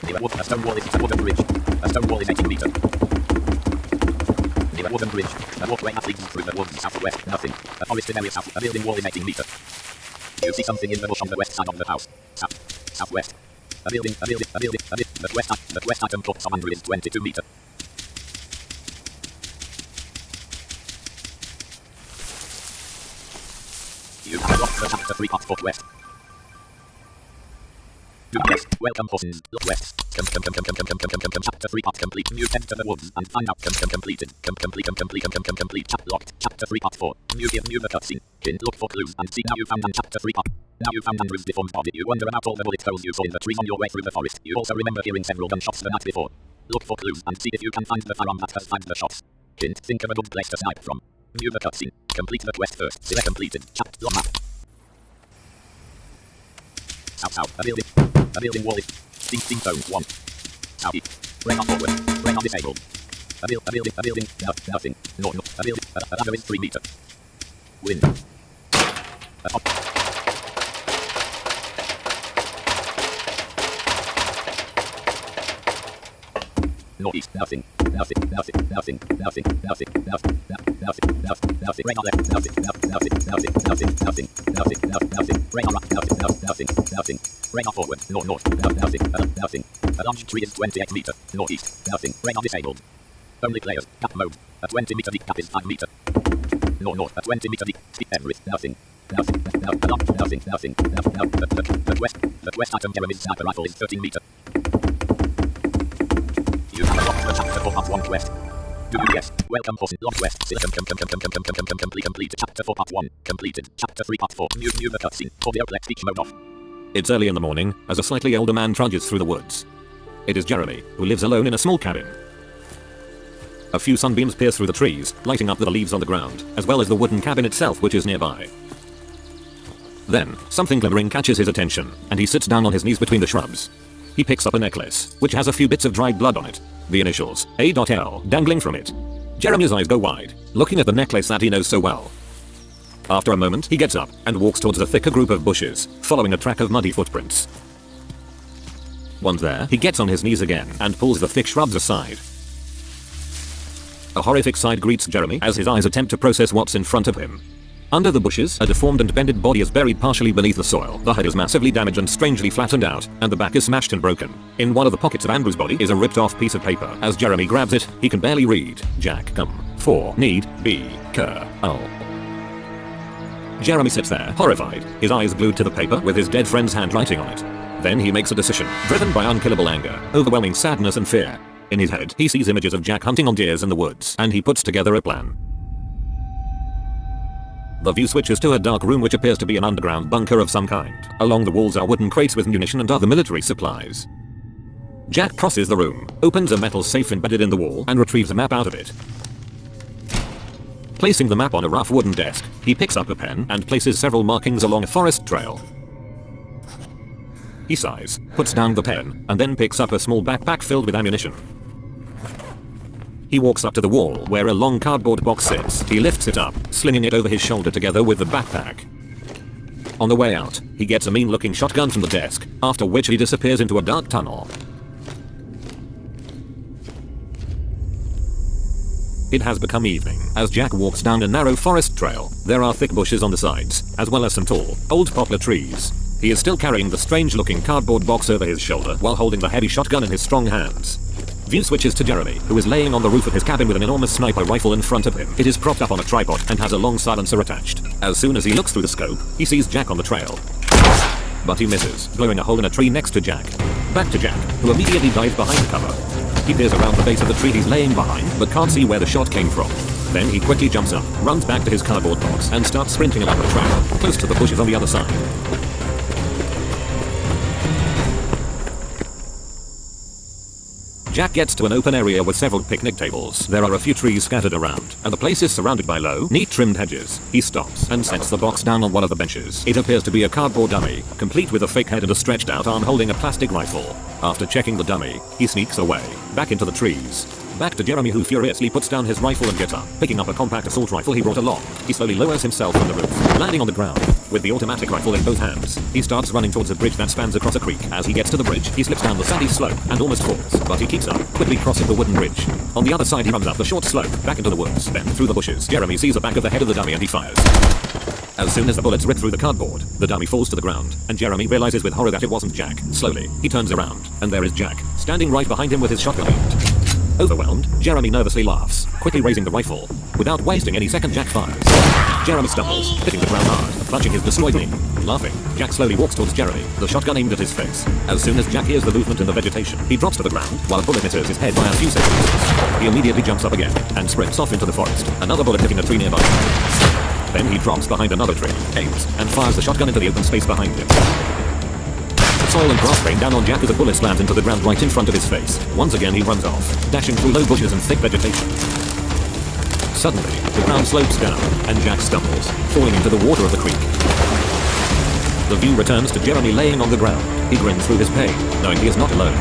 A: Near a wood. A stone wall is a wooden bridge. A stone wall is 18 meters. Near a wooden bridge. A walkway that leads through the woods southwest. Nothing. A forested area south. A building wall is 18 meters. You see something in the bush on the west side of the house. Southwest. A building. The west item plot 122 meters. You have lost the chapter 3 part west. West. Welcome horses. Look west. Chapter 3 part complete. You enter the woods and find out. Completed. Complete. Locked. Chapter 3 part 4. New the cutscene. Hint. Look for clues and see. Now you found chapter 3 part. Now you found Andrew's deformed body. You wonder about all the bullet holes you saw in the trees on your way through the forest. You also remember hearing several gunshots the night before. Look for clues and see if you can find the firearm that has fired the shots. Hint. Think of a good place to snipe from. New the cutscene. Complete the quest first. Select completed. Chapter map. South. A building wall is. Steam zone 1. Southeast. Rain on forward. Rain on disabled. A building. Nothing. No. A building. Another is 3 meters. Wind. A top. Northeast. Nothing. Rain on left. Nothing. Rain on right. Nothing. Rain on forward. Nothing. A large tree is 28 meters. Northeast. Nothing. Rain on disabled. Only players. Gap mode. A 20 meter deep gap is 5 meters. North. A 20 meter deep. Speed everything. Nothing. The west item Jeremy's sniper rifle is 13 meters. You have unlocked the chapter 4 part 1 quest. Do you guess? Welcome horse. Lock quest. Complete. Chapter 4 part 1. Completed. Chapter 3 part 4. New the cutscene. Audio play speech mode off.
B: It's early in the morning, as a slightly older man trudges through the woods. It is Jeremy, who lives alone in a small cabin. A few sunbeams pierce through the trees, lighting up the leaves on the ground, as well as the wooden cabin itself which is nearby. Then, something glimmering catches his attention, and he sits down on his knees between the shrubs. He picks up a necklace, which has a few bits of dried blood on it, the initials, A.L, dangling from it. Jeremy's eyes go wide, looking at the necklace that he knows so well. After a moment, he gets up and walks towards a thicker group of bushes, following a track of muddy footprints. Once there, he gets on his knees again and pulls the thick shrubs aside. A horrific sight greets Jeremy as his eyes attempt to process what's in front of him. Under the bushes, a deformed and bended body is buried partially beneath the soil. The head is massively damaged and strangely flattened out, and the back is smashed and broken. In one of the pockets of Andrew's body is a ripped off piece of paper. As Jeremy grabs it, he can barely read. Jack, come, for, need, be, cur, ul. Jeremy sits there, horrified, his eyes glued to the paper with his dead friend's handwriting on it. Then he makes a decision, driven by unkillable anger, overwhelming sadness and fear. In his head, he sees images of Jack hunting on deers in the woods, and he puts together a plan. The view switches to a dark room which appears to be an underground bunker of some kind. Along the walls are wooden crates with munition and other military supplies. Jack crosses the room, opens a metal safe embedded in the wall, and retrieves a map out of it. Placing the map on a rough wooden desk, he picks up a pen and places several markings along a forest trail. He sighs, puts down the pen, and then picks up a small backpack filled with ammunition. He walks up to the wall where a long cardboard box sits. He lifts it up, slinging it over his shoulder together with the backpack. On the way out, he gets a mean-looking shotgun from the desk, after which he disappears into a dark tunnel. It has become evening. As Jack walks down a narrow forest trail, there are thick bushes on the sides, as well as some tall, old poplar trees. He is still carrying the strange-looking cardboard box over his shoulder while holding the heavy shotgun in his strong hands. View switches to Jeremy, who is laying on the roof of his cabin with an enormous sniper rifle in front of him. It is propped up on a tripod and has a long silencer attached. As soon as he looks through the scope, he sees Jack on the trail. But he misses, blowing a hole in a tree next to Jack. Back to Jack, who immediately dives behind the cover. He peers around the base of the tree he's laying behind, but can't see where the shot came from. Then he quickly jumps up, runs back to his cardboard box, and starts sprinting along the trail, close to the bushes on the other side. Jack gets to an open area with several picnic tables. There are a few trees scattered around, and the place is surrounded by low, neat trimmed hedges. He stops and sets the box down on one of the benches. It appears to be a cardboard dummy, complete with a fake head and a stretched out arm holding a plastic rifle. After checking the dummy, he sneaks away, back into the trees. Back to Jeremy, who furiously puts down his rifle and gets up. Picking up a compact assault rifle he brought along, he slowly lowers himself from the roof, landing on the ground. With the automatic rifle in both hands, he starts running towards a bridge that spans across a creek. As he gets to the bridge, he slips down the sandy slope and almost falls, but he keeps up, quickly crossing the wooden bridge. On the other side, he runs up the short slope, back into the woods. Then, through the bushes, Jeremy sees the back of the head of the dummy and he fires. As soon as the bullets rip through the cardboard, the dummy falls to the ground, and Jeremy realizes with horror that it wasn't Jack. Slowly, he turns around, and there is Jack, standing right behind him with his shotgun aimed. Overwhelmed, Jeremy nervously laughs, quickly raising the rifle. Without wasting any second, Jack fires. Jeremy stumbles, hitting the ground hard, clutching his destroyed knee. Laughing, Jack slowly walks towards Jeremy, the shotgun aimed at his face. As soon as Jack hears the movement in the vegetation, he drops to the ground, while a bullet misses his head by a few seconds. He immediately jumps up again, and sprints off into the forest, another bullet hitting a tree nearby. Then he drops behind another tree, aims, and fires the shotgun into the open space behind him. The soil and grass rain down on Jack as a bullet slams into the ground right in front of his face. Once again he runs off, dashing through low bushes and thick vegetation. Suddenly, the ground slopes down, and Jack stumbles, falling into the water of the creek. The view returns to Jeremy laying on the ground. He grins through his pain, knowing he is not alone.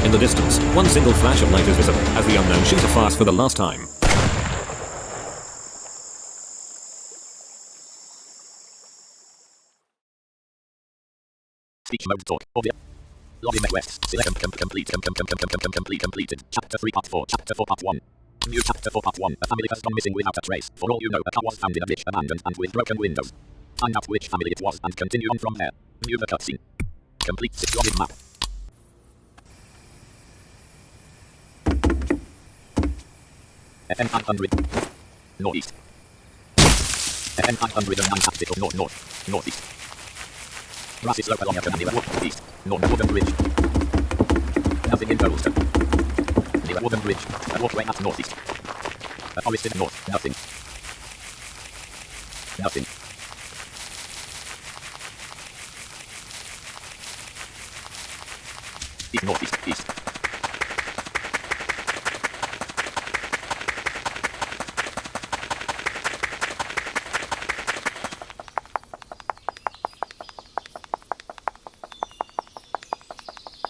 B: In the distance, one single flash of light is visible, as the unknown shooter fires for the last time.
A: Speech mode talk. Audio. Lobby requests. Select completed. Chapter 3 part 4. Chapter 4 part 1. New chapter 4 part 1. A family has gone missing without a trace. For all you know, a car was found in a ditch, abandoned and with broken windows. Find out which family it was and continue on from there. New the cutscene. Complete situated map. FM 500. Northeast. FM 509 tactical northeast. Grassy slope along a canal near east. Northern bridge. Nothing in Colston. Near Wooden Bridge. A walkway at northeast. A forest in north. Nothing. Nothing. East northeast. East.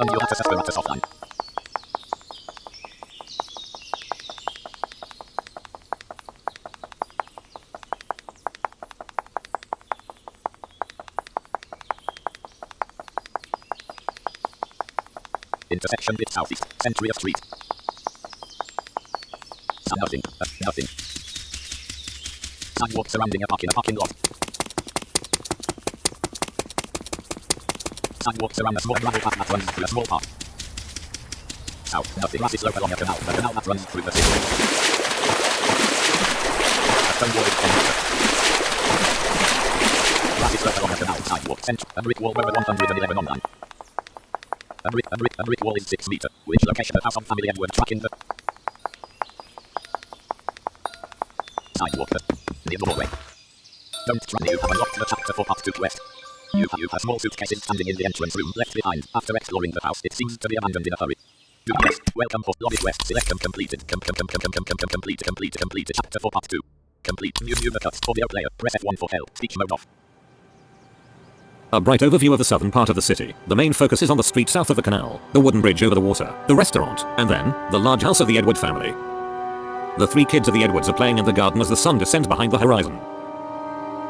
A: Your access offline. Intersection with southeast. Century Street. Nothing. Nothing. Sidewalk surrounding a parking lot. Sidewalk surround a small gravel path that runs through a small park. South, the grassy slope along a canal that runs through the city. A stone wall is 10 meters. Grassy slope along a canal sidewalk center. A brick wall over 111 online. A brick wall is 6 meters. Which location the house of family Edward track in the sidewalk near the doorway. Don't try. You have unlocked the chapter 4 part 2 quest. You have small suitcases standing in the entrance room left behind. After exploring the house, it seems to be abandoned in a hurry. Do quest. Welcome for lobby quest. Select completed. Complete. Chapter 4 part 2. Complete. New the cuts. Audio player. Press F1 for help. Speech mode off.
B: A bright overview of the southern part of the city. The main focus is on the street south of the canal, the wooden bridge over the water, the restaurant, and then, the large house of the Edward family. The 3 kids of the Edwards are playing in the garden as the sun descends behind the horizon.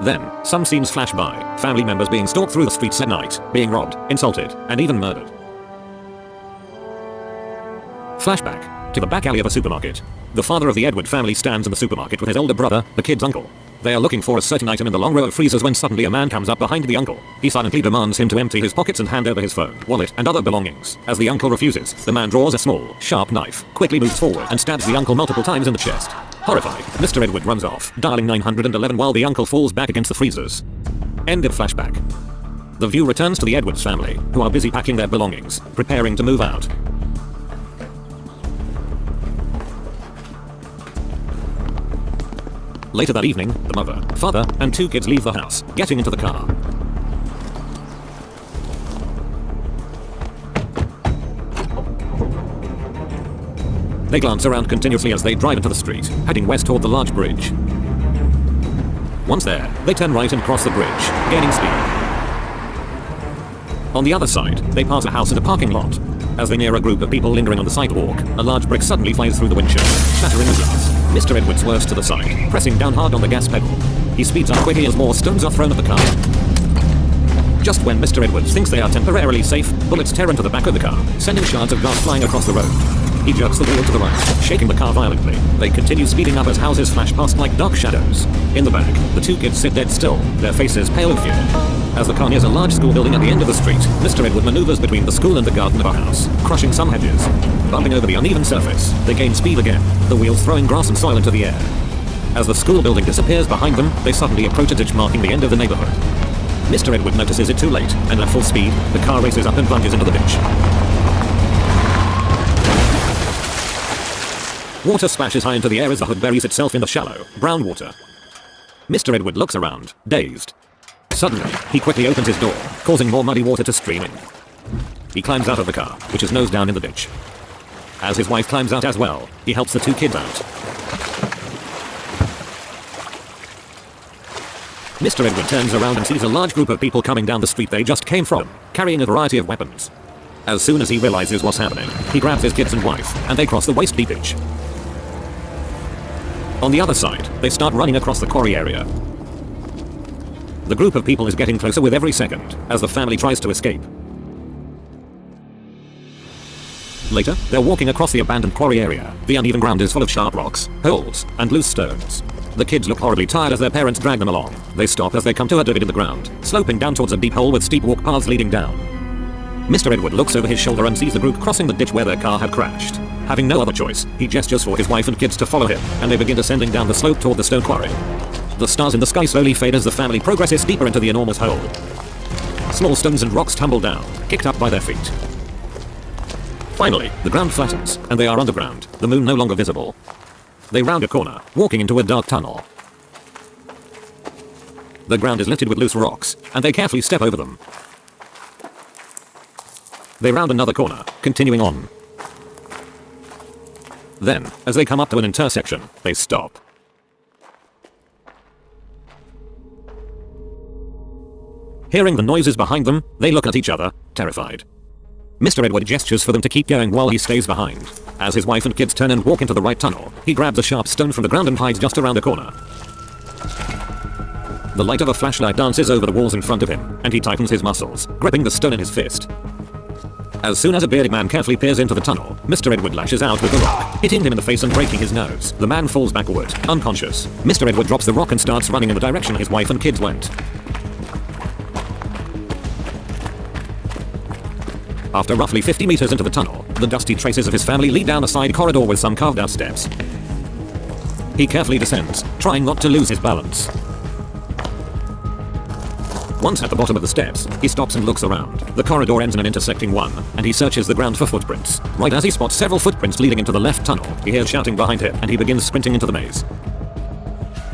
B: Then, some scenes flash by, family members being stalked through the streets at night, being robbed, insulted, and even murdered. Flashback to the back alley of a supermarket. The father of the Edward family stands in the supermarket with his older brother, the kid's uncle. They are looking for a certain item in the long row of freezers when suddenly a man comes up behind the uncle. He silently demands him to empty his pockets and hand over his phone, wallet, and other belongings. As the uncle refuses, the man draws a small, sharp knife, quickly moves forward, and stabs the uncle multiple times in the chest. Horrified, Mr. Edward runs off, dialing 911 while the uncle falls back against the freezers. End of flashback. The view returns to the Edwards family, who are busy packing their belongings, preparing to move out. Later that evening, the mother, father, and 2 kids leave the house, getting into the car. They glance around continuously as they drive into the street, heading west toward the large bridge. Once there, they turn right and cross the bridge, gaining speed. On the other side, they pass a house and a parking lot. As they near a group of people lingering on the sidewalk, a large brick suddenly flies through the windshield, shattering the glass. Mr. Edward swerves to the side, pressing down hard on the gas pedal. He speeds up quickly as more stones are thrown at the car. Just when Mr. Edwards thinks they are temporarily safe, bullets tear into the back of the car, sending shards of glass flying across the road. He jerks the wheel to the right, shaking the car violently. They continue speeding up as houses flash past like dark shadows. In the back, the 2 kids sit dead still, their faces pale with fear. As the car nears a large school building at the end of the street, Mr. Edward maneuvers between the school and the garden of a house, crushing some hedges. Bumping over the uneven surface, they gain speed again, the wheels throwing grass and soil into the air. As the school building disappears behind them, they suddenly approach a ditch marking the end of the neighborhood. Mr. Edward notices it too late, and at full speed, the car races up and plunges into the ditch. Water splashes high into the air as the hood buries itself in the shallow, brown water. Mr. Edward looks around, dazed. Suddenly, he quickly opens his door, causing more muddy water to stream in. He climbs out of the car, which is nose down in the ditch. As his wife climbs out as well, he helps the 2 kids out. Mr. Edward turns around and sees a large group of people coming down the street they just came from, carrying a variety of weapons. As soon as he realizes what's happening, he grabs his kids and wife, and they cross the waist-deep ditch. On the other side, they start running across the quarry area. The group of people is getting closer with every second, as the family tries to escape. Later, they're walking across the abandoned quarry area. The uneven ground is full of sharp rocks, holes, and loose stones. The kids look horribly tired as their parents drag them along. They stop as they come to a divot in the ground, sloping down towards a deep hole with steep walk paths leading down. Mr. Edward looks over his shoulder and sees the group crossing the ditch where their car had crashed. Having no other choice, he gestures for his wife and kids to follow him, and they begin descending down the slope toward the stone quarry. The stars in the sky slowly fade as the family progresses deeper into the enormous hole. Small stones and rocks tumble down, kicked up by their feet. Finally, the ground flattens, and they are underground, the moon no longer visible. They round a corner, walking into a dark tunnel. The ground is littered with loose rocks, and they carefully step over them. They round another corner, continuing on. Then, as they come up to an intersection, they stop. Hearing the noises behind them, they look at each other, terrified. Mr. Edward gestures for them to keep going while he stays behind. As his wife and kids turn and walk into the right tunnel, he grabs a sharp stone from the ground and hides just around a corner. The light of a flashlight dances over the walls in front of him, and he tightens his muscles, gripping the stone in his fist. As soon as a bearded man carefully peers into the tunnel, Mr. Edward lashes out with the rock, hitting him in the face and breaking his nose. The man falls backward, unconscious. Mr. Edward drops the rock and starts running in the direction his wife and kids went. After roughly 50 meters into the tunnel, the dusty traces of his family lead down a side corridor with some carved out steps. He carefully descends, trying not to lose his balance. Once at the bottom of the steps, he stops and looks around. The corridor ends in an intersecting one, and he searches the ground for footprints. Right as he spots several footprints leading into the left tunnel, he hears shouting behind him, and he begins sprinting into the maze.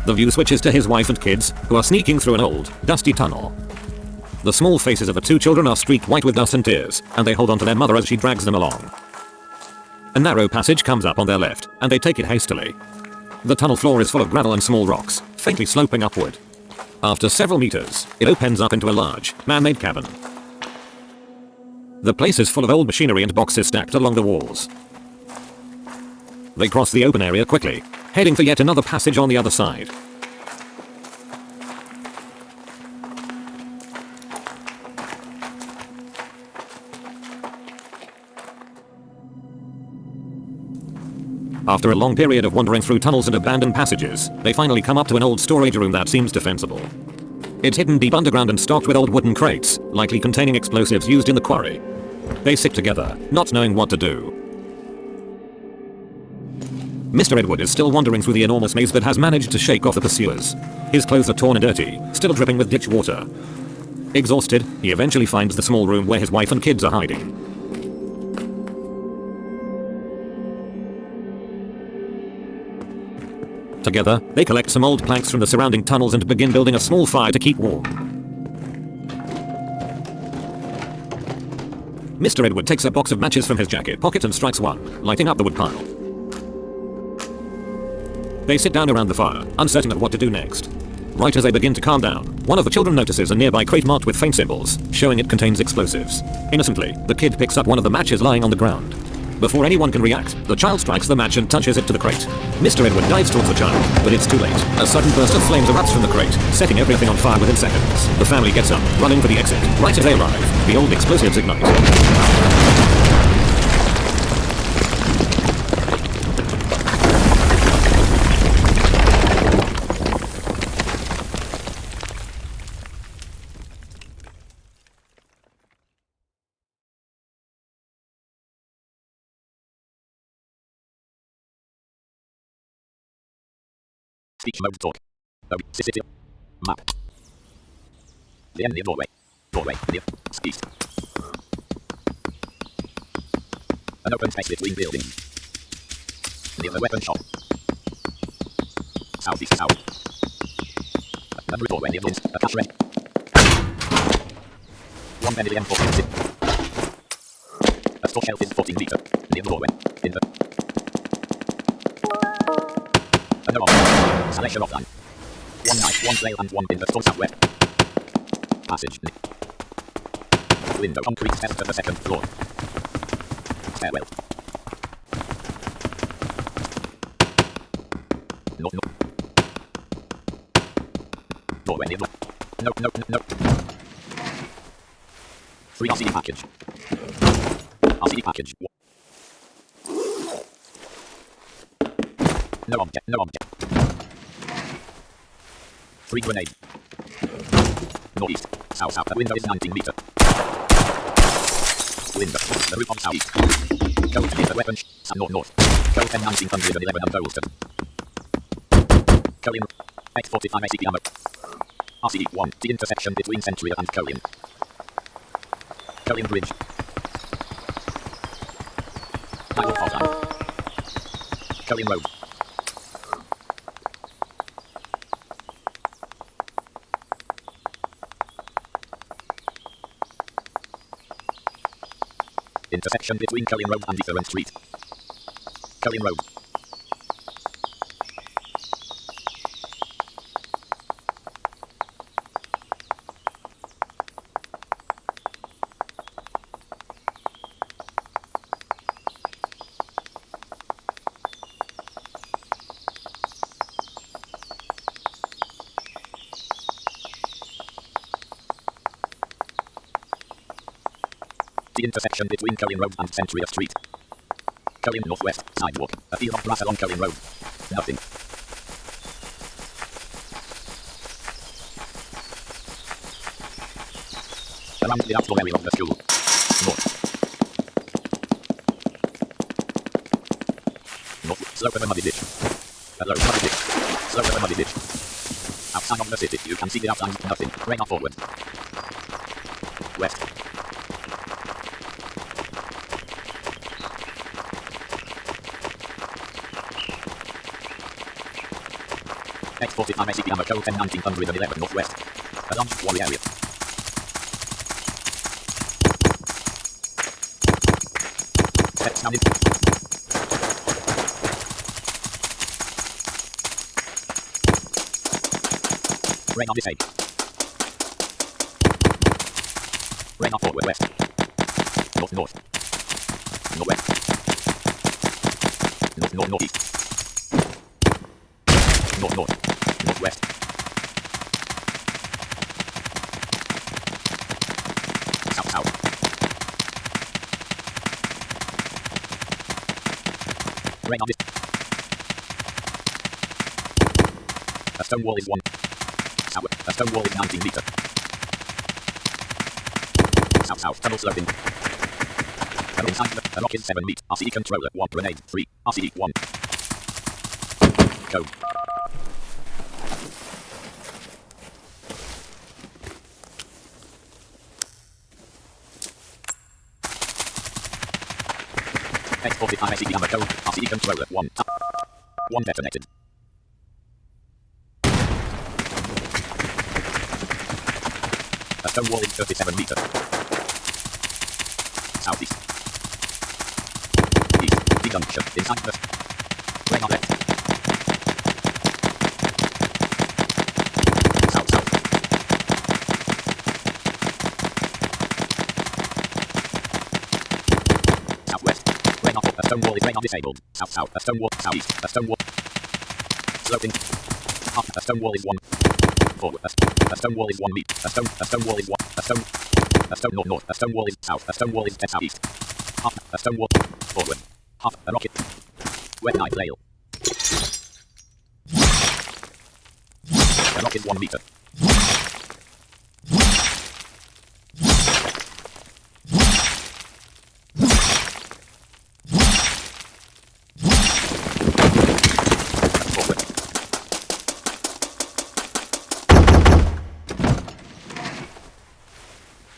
B: The view switches to his wife and kids, who are sneaking through an old, dusty tunnel. The small faces of the two children are streaked white with dust and tears, and they hold on to their mother as she drags them along. A narrow passage comes up on their left, and they take it hastily. The tunnel floor is full of gravel and small rocks, faintly sloping upward. After several meters, it opens up into a large, man-made cabin. The place is full of old machinery and boxes stacked along the walls. They cross the open area quickly, heading for yet another passage on the other side. After a long period of wandering through tunnels and abandoned passages, they finally come up to an old storage room that seems defensible. It's hidden deep underground and stocked with old wooden crates, likely containing explosives used in the quarry. They sit together, not knowing what to do. Mr. Edward is still wandering through the enormous maze but has managed to shake off the pursuers. His clothes are torn and dirty, still dripping with ditch water. Exhausted, he eventually finds the small room where his wife and kids are hiding. Together, they collect some old planks from the surrounding tunnels and begin building a small fire to keep warm. Mr. Edward takes a box of matches from his jacket pocket and strikes one, lighting up the wood pile. They sit down around the fire, uncertain of what to do next. Right as they begin to calm down, one of the children notices a nearby crate marked with faint symbols, showing it contains explosives. Innocently, the kid picks up one of the matches lying on the ground. Before anyone can react, the child strikes the match and touches it to the crate. Mr. Edward dives towards the child, but it's too late. A sudden burst of flames erupts from the crate, setting everything on fire within seconds. The family gets up, running for the exit. Right as they arrive, the old explosives ignite.
A: Speech mode talk. City. Map. The end near doorway. Doorway near. East. An open space between buildings. Near the weapon shop. Southeast south. Another doorway near Linz. A cash red. One penny M4. A store shelf is 14 meter. Near the doorway. In the Selection offline. One knife, one flail and one in the store southwest. Passage. Window concrete stairs to the second floor. Stairwell. No. Doorway near door. No. 3 RCD package. RCD package. No object. 3 grenade. Northeast. South. The window is 19 meter. Window. The roof on southeast. Code near the weapon. North. Code 10 1911 unbolstered. Colin. 845 ACP ammo. RCD 1. The intersection between Centuria and Colin. Colin Bridge. Highway Fortnite. Colin Road. Intersection between Cullion Road and Different Street. Cullion Road. The intersection between Cullen Road and Century Street. Cullen Northwest. Sidewalk. A field of grass along Cullen Road. Nothing. Around the outdoor area of the school. North. North. Slope of a muddy ditch. A low muddy ditch. Slope of a muddy ditch. Outside of the city, you can see the outline of nothing. Radar forward. West. X45 SCP Ammo Code 10 1911 Northwest. Along Quarry area. Steps down in. Radar disabled. Radar forward west. North north. Northwest. North north northeast. North north. Northwest. South south. Radar dis. A stone wall is 1. South. A stone wall is 19 meter. South south. Tunnel sloping. Tunnel inside the rock is 7 meter. RCE controller 1 grenade 3. RCE 1. Code. X45 SCP Ammo Code. RCE controller 1. 1 detonated. A stone wall is 37 meter. Southeast. East. D-junction. Inside the. Radar left. South south. Southwest. Radar. A stone wall is radar disabled. South south. A stone wall. Southeast. A stone wall. Sloping. Half. A stone wall is 1. Forward. A stone wall is 1 meter. A stone wall is 1. A stone north north. A stone wall is south. A stone wall is 10 southeast. Half. A stone wall. Forward. Half. A rocket. Wet knife rail. A rocket 1 meter. Forward.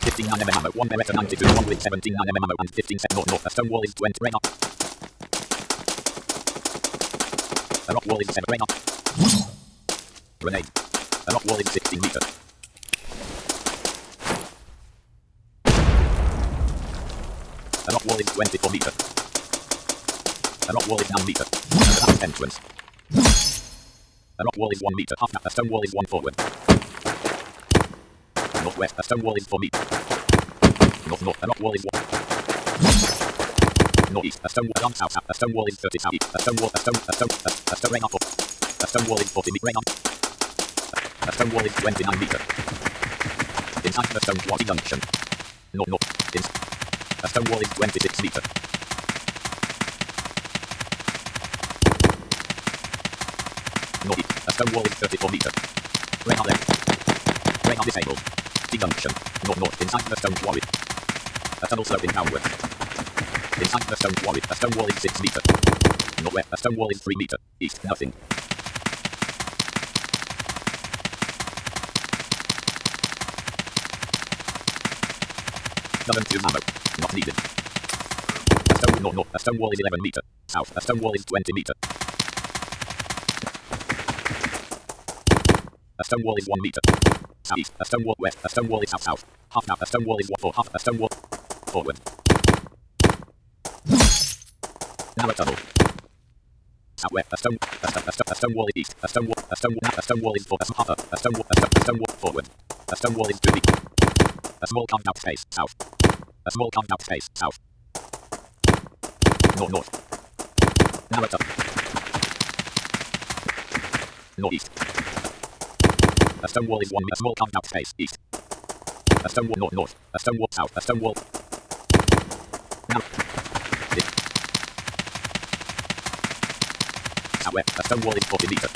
A: 15 9mm ammo, 1 Beretta 92, 1 with 17 9mm ammo and 15 set north north. A stone wall is 20 radar. A rock wall is 7 radar. Grenade. A rock wall is 16 meter. A rock wall is 24 meter. A rock wall is 9 meter. A entrance. A rock wall is 1 meter. Half. A stone wall is 1 forward. Northwest. A stone wall is 4 meter. North north. A rock wall is 1. Northeast. A stone wall along south. A stone wall is 30 southeast. A stone wall. A stone radar 4. A stone wall is 40 meter. Radar. A stone wall is 29 meter. Inside the stone wall junction. North north. A stone wall is 26 meter. Northeast. A stone wall is 34 meter. Radar left. Radar disabled. D-junction. North north. Inside the stone quarry. A tunnel sloping downwards. Inside the stone quarry. A stone wall is 6 meter. Northwest. A stone wall is 3 meter. East. Nothing. Doesn't use ammo. Not needed. A stone north north. A stone wall is 11 meter. South. A stone wall is 20 meter. A stone wall is 1 meter. Southeast. A stone wall west. A stone wall is south south. Half now. A stone wall is 1 4 half. A stone wall forward. Narrow tunnel. Southwest. A stone wall is east. A stone wall is 4 half. A stone wall forward. A stone wall is 2 meter. A small carved out space south. A small carved out space south. North north. Narrow tunnel. Northeast. A stone wall is 1 meter. A small carved out space east. A stone wall north north. A stone wall south. A stone wall Southwest. A stone wall is 40 meters.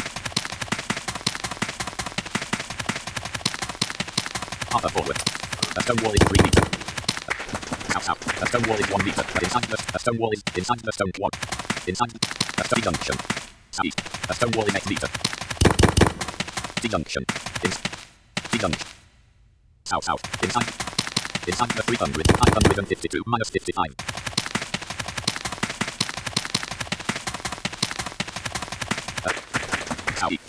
A: Half forward. A stone wall is 3 meters. South. A stone wall is 1 meter. But inside a stone wall is inside the stone wall. Inside a stone junction. Southeast. A stone wall is 8 meters. T junction. T junction. South. Inside the 300. 552 minus 55. Southeast.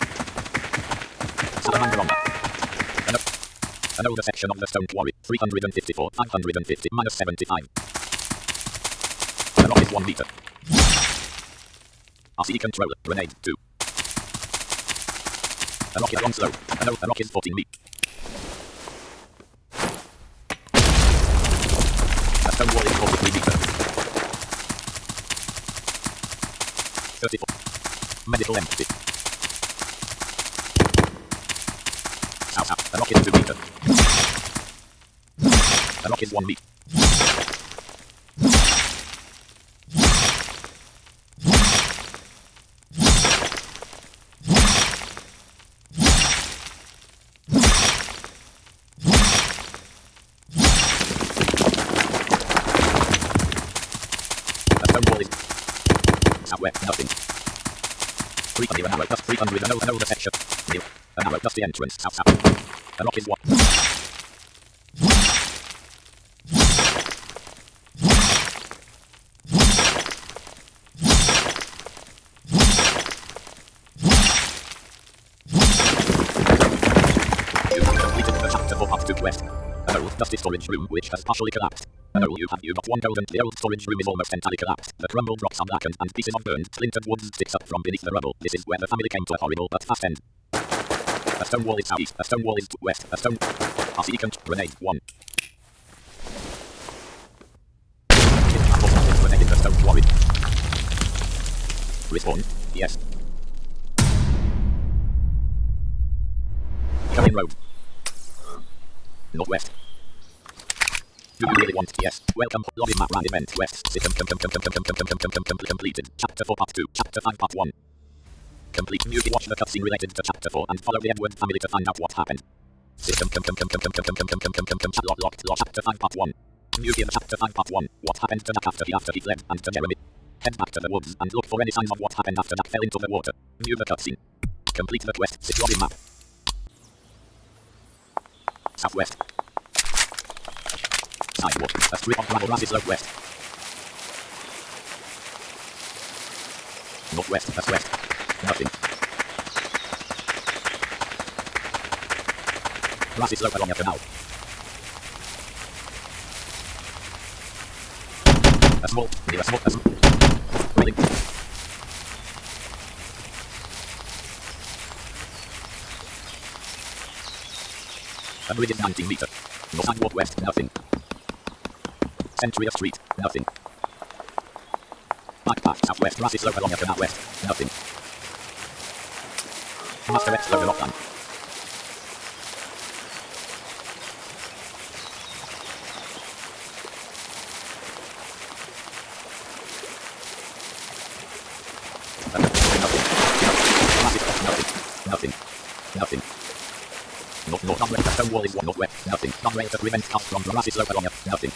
A: Salamander. An older section of the stone quarry. 354. 550 minus 75. The lock is 1 meter. RC controller. Grenade 2. The lock is on slow. The lock is 14 meters. The stone wall is 43 meters. 34. Medical empty. South. The lock is 2 meters. The lock is 1 meter. The stone wall is southwest, nothing. 300 an hour plus 300 an older section. An hour plus the entrance, south. The lock is 1. West. An old dusty storage room which has partially collapsed. You got one golden. The old storage room is almost entirely collapsed. The crumbled rocks are blackened and pieces of burned, splintered wood sticks up from beneath the rubble. This is where the family came to a horrible but fast end. A stone wall is southeast. A stone wall is west. A stone. RC grenade 1. Grenade in the stone quarry. Respawn. Yes. Coming road. Northwest. Do you really want? Yes. Welcome. Lobby map run event west. Completed. Chapter 4 part 2. Chapter 5 part 1. Complete. Music. Watch the cutscene related to chapter 4 and follow the Edward family to find out what happened. System. Locked. Chapter 5 part 1. Music. Chapter 5 part 1. What happened to Jack after he fled and to Jeremy? Head back to the woods and look for any signs of what happened after Jack fell into the water. View the cutscene. Complete the quest. Sit lobby map. Southwest. Sidewalk. A strip of gravel grassy slope west. Northwest. That's west. Nothing. Grassy slope along a canal. A small. Railing. A bridge is 19 meters. No sidewalk west, nothing. Century of street, nothing. Bike path southwest, grassy slope along a canal west, nothing. Master X lower offline. Nothing. Northwest, the stone wall is 1 northwest, nothing. Northwest to prevent cars from the grassy slope along it, nothing.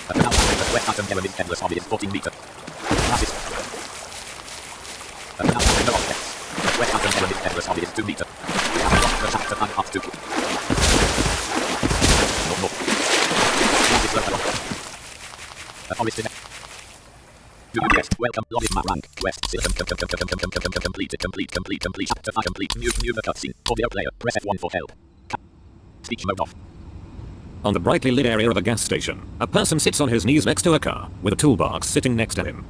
A: The canal the west atom Jeremy's endless hobby is 14 meters. Grassy. The canal the west atom Jeremy's endless hobby is 2 meters. The chapter 5 part 2. No. Grassy slope along. The forest in West. Welcome. Lobby map rank. West. Complete. Chapter 5 complete. New the cutscene. Audio player. Press F1 for help. Speech mode off.
B: On the brightly lit area of a gas station, a person sits on his knees next to a car, with a toolbox sitting next to him.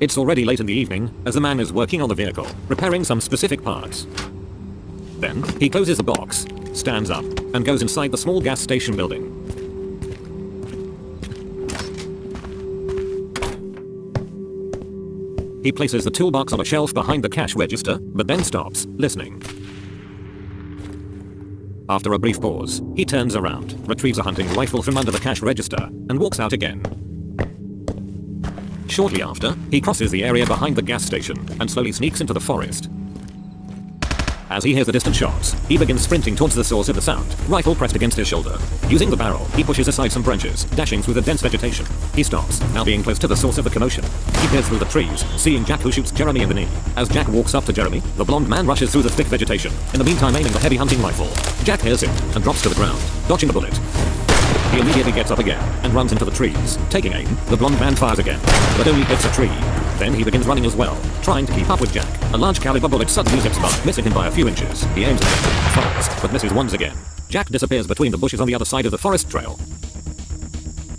B: It's already late in the evening, as the man is working on the vehicle, repairing some specific parts. Then, he closes the box, stands up, and goes inside the small gas station building. He places the toolbox on a shelf behind the cash register, but then stops, listening. After a brief pause, he turns around, retrieves a hunting rifle from under the cash register, and walks out again. Shortly after, he crosses the area behind the gas station and slowly sneaks into the forest. As he hears the distant shots, he begins sprinting towards the source of the sound, rifle pressed against his shoulder. Using the barrel, he pushes aside some branches, dashing through the dense vegetation. He stops, now being close to the source of the commotion. He peers through the trees, seeing Jack, who shoots Jeremy in the knee. As Jack walks up to Jeremy, the blonde man rushes through the thick vegetation, in the meantime aiming the heavy hunting rifle. Jack hears him and drops to the ground, dodging the bullet. He immediately gets up again and runs into the trees. Taking aim, the blonde man fires again, but only hits a tree. Then he begins running as well, trying to keep up with Jack. A large caliber bullet suddenly zips by, missing him by a few inches. He aims again, fires, but misses once again. Jack disappears between the bushes on the other side of the forest trail.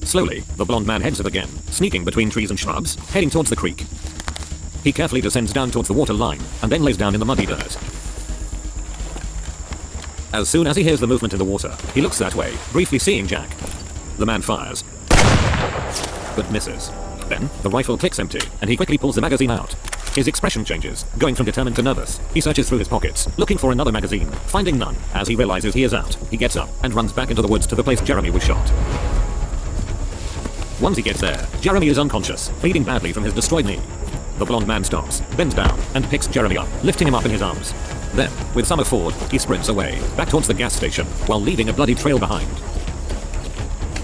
B: Slowly, the blonde man heads it again, sneaking between trees and shrubs, heading towards the creek. He carefully descends down towards the water line, and then lays down in the muddy dirt. As soon as he hears the movement in the water, he looks that way, briefly seeing Jack. The man fires, but misses. Then, the rifle clicks empty, and he quickly pulls the magazine out. His expression changes, going from determined to nervous. He searches through his pockets, looking for another magazine, finding none. As he realizes he is out, he gets up and runs back into the woods to the place Jeremy was shot. Once he gets there, Jeremy is unconscious, bleeding badly from his destroyed knee. The blonde man stops, bends down, and picks Jeremy up, lifting him up in his arms. Then, with some effort, he sprints away, back towards the gas station, while leaving a bloody trail behind.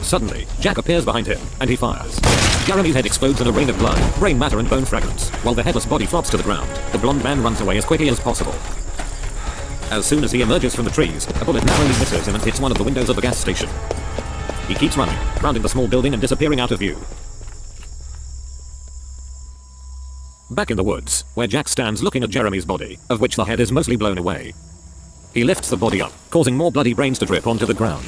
B: Suddenly, Jack appears behind him, and he fires. Jeremy's head explodes in a rain of blood, brain matter and bone fragments, while the headless body flops to the ground. The blonde man runs away as quickly as possible. As soon as he emerges from the trees, a bullet narrowly misses him and hits one of the windows of the gas station. He keeps running, rounding the small building and disappearing out of view. Back in the woods, where Jack stands looking at Jeremy's body, of which the head is mostly blown away. He lifts the body up, causing more bloody brains to drip onto the ground.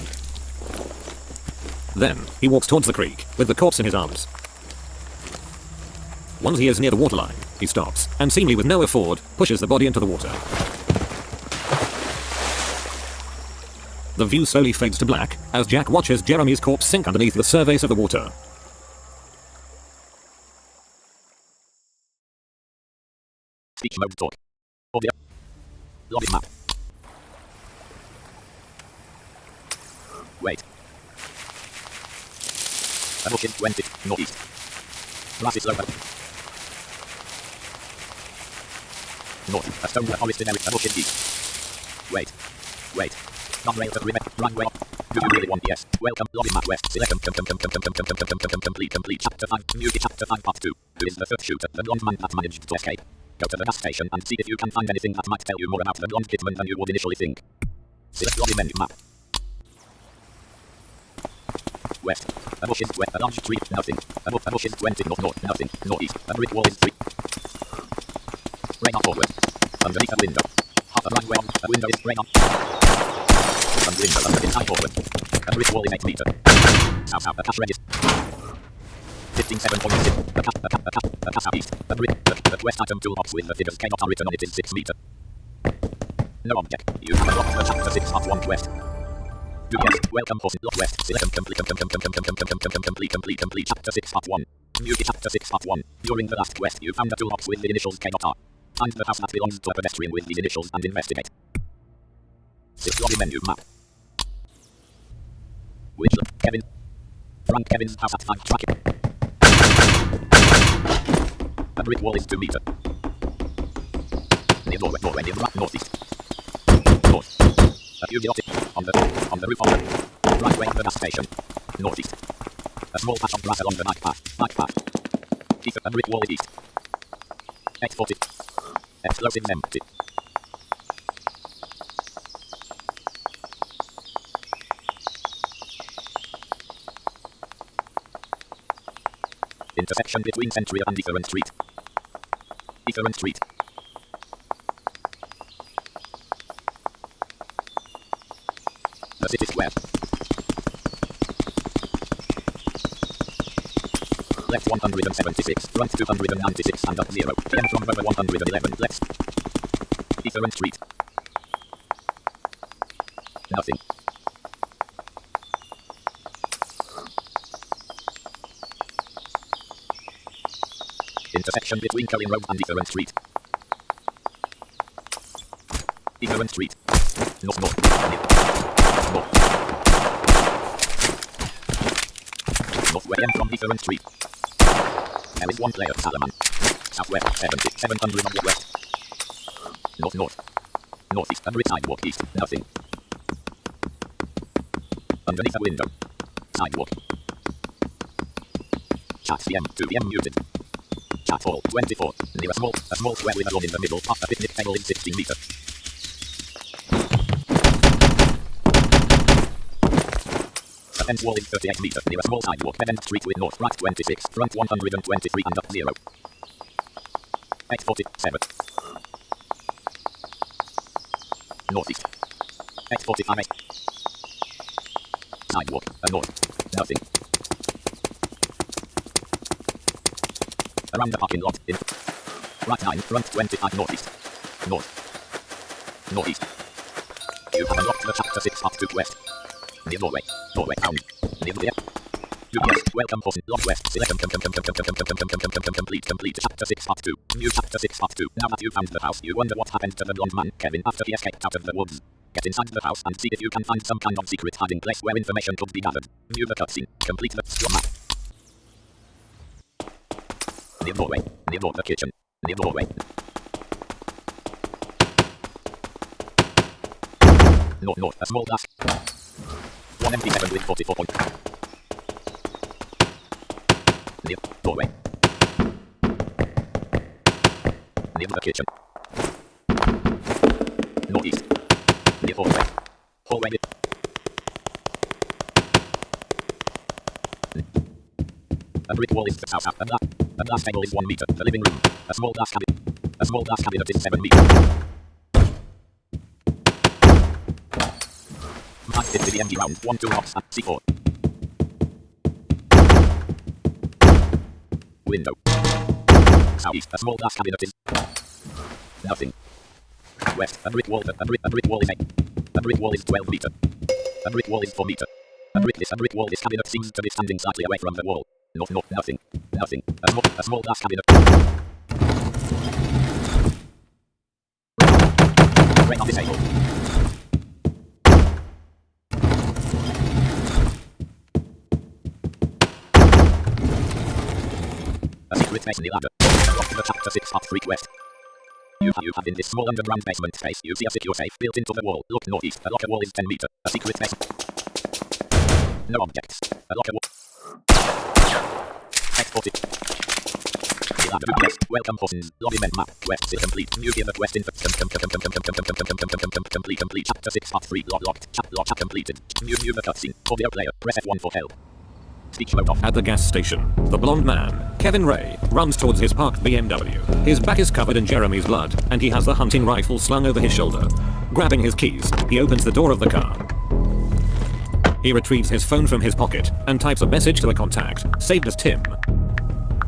B: Then, he walks towards the creek, with the corpse in his arms. Once he is near the waterline, he stops, and seemingly with no effort, pushes the body into the water. The view slowly fades to black, as Jack watches Jeremy's corpse sink underneath the surface of the water.
A: Speech mode talk. Audio. Lobby map. Wait. A bush in 20, northeast. Grass is lower. North, a stone forest in area, a bush in east. Wait. Non-rail to river, runway up. Do you really want yes? Welcome, lobby map west, select complete chapter 5, music chapter 5 part 2. Who is the third shooter, the blonde man that managed to escape? Go to the gas station and see if you can find anything that might tell you more about the blonde hitman than you would initially think. Select lobby menu map. West. A bush is west. A large tree. Nothing. A bush is 20 north. Nothing. Northeast. A brick wall is 3. Rain up forward. Underneath a window. Half a runway. A window is rain up. Some window inside forward. A brick wall is 8 meter. South. A cash register. 15.7.6. A cash southeast. A brick. The west item toolbox with the figures K not are written on it is 6 meter. No object. You have unlocked the chapter 6 part 1 quest. Do yes. Welcome horse block west. Select complete chapter 6 part 1. Music chapter 6 part 1. During the last quest you found a toolbox with the initials K.R. Find the house that belongs to a pedestrian with these initials and investigate. Select lobby menu map. Which Kevin? Frank Kevin's house at 5 track. A brick wall is 2 meter. Near doorway near northeast. North. A huge yacht on the roof of the right way of the gas station. Northeast. A small patch of grass along the bike path. East of a brick wall east. 840. Explosives empty. Intersection between Century and Etheran Street. Etheran Street. The city square. Left 176, right 296 and up 0. PM from over 111, left. Etheran Street. Nothing. Intersection between Cullen Road and Etheran Street. Etheran Street. North. Northway from Etheran Street. There is one player, Salaman. Southwest, 700 on the west. North. Northeast, and sidewalk east, nothing. Underneath a window. Sidewalk. Chat CM, 2 PM muted. Chat hall, 24. Near a small square with a lawn in the middle, past a picnic table in 16 meters. A fence wall in 38 meters, near a small sidewalk, dead end street with north, right 26, front 123 and up 0. 847. Northeast. 845. Sidewalk, north, nothing. Around the parking lot, in right 9, front 25 northeast. Northeast. You have unlocked the chapter 6 up to west. Near doorway found. Near the UPS, welcome person, log west, select complete, chapter 6 part 2, new chapter 6 part 2, now that you found the house, you wonder what happened to the blonde man, Kevin, after he escaped out of the woods. Get inside the house and see if you can find some kind of secret hiding place where information could be gathered. View the cutscene, complete the your map. Near doorway, near door the kitchen, near doorway. North, a small glass. One empty heaven with 44 points. Near doorway. Near the kitchen. Northeast. Near hallway. Hallway. A brick wall is the house. A glass table is 1 meter. The living room. A small glass cabinet is 7 meters. 550 BMG round. 1 2 hops at C4. Window. Southeast. A small glass cabinet is nothing. West. A brick wall is 8. A brick wall is 12 meter. A brick wall is 4 meter. A brick wall. This cabinet seems to be standing slightly away from the wall. Nothing. A small glass cabinet. Rain on disabled. A secret masonry ladder. Unlock the chapter 6 part 3 quest. You have in this small underground basement space, you see a secure safe built into the wall. Look northeast. A locker wall is 10 meter. A secret mason. No objects. A locker wall. Export it. The ladder quest. Welcome persons. Lobby men map. Quest is complete. New gear the quest info. Complete. Chapter 6 part 3 locked. Chat completed. New the cutscene. Audio player. Press F1 for help. Speech mode off.
B: At the gas station, the blonde man, Kevin Ray, runs towards his parked BMW. His back is covered in Jeremy's blood, and he has the hunting rifle slung over his shoulder. Grabbing his keys, he opens the door of the car. He retrieves his phone from his pocket and types a message to a contact, saved as Tim.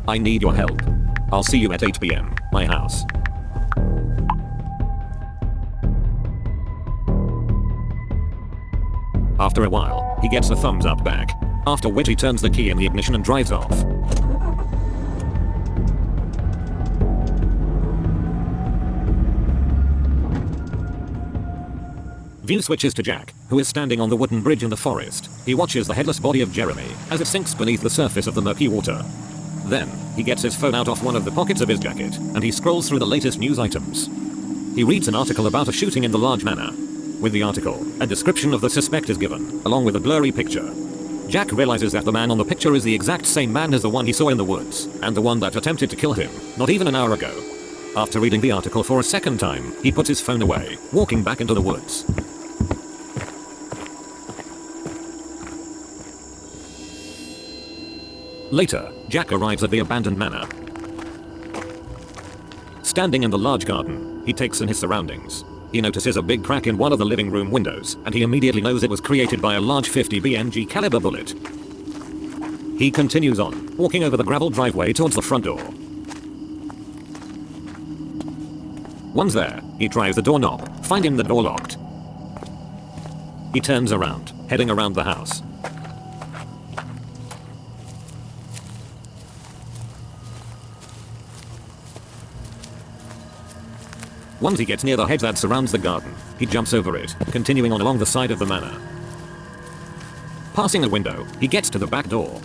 B: I need your help. I'll see you at 8 PM, my house. After a while, he gets a thumbs up back, after which he turns the key in the ignition and drives off. View switches to Jack, who is standing on the wooden bridge in the forest. He watches the headless body of Jeremy as it sinks beneath the surface of the murky water. Then, he gets his phone out of one of the pockets of his jacket, and he scrolls through the latest news items. He reads an article about a shooting in the large manor. With the article, a description of the suspect is given, along with a blurry picture. Jack realizes that the man on the picture is the exact same man as the one he saw in the woods, and the one that attempted to kill him, not even an hour ago. After reading the article for a second time, he puts his phone away, walking back into the woods. Later, Jack arrives at the abandoned manor. Standing in the large garden, he takes in his surroundings. He notices a big crack in one of the living room windows, and he immediately knows it was created by a large 50 BMG caliber bullet. He continues on, walking over the gravel driveway towards the front door. Once there, he tries the doorknob, finding the door locked. He turns around, heading around the house. Once he gets near the hedge that surrounds the garden, he jumps over it, continuing on along the side of the manor. Passing a window, he gets to the back door.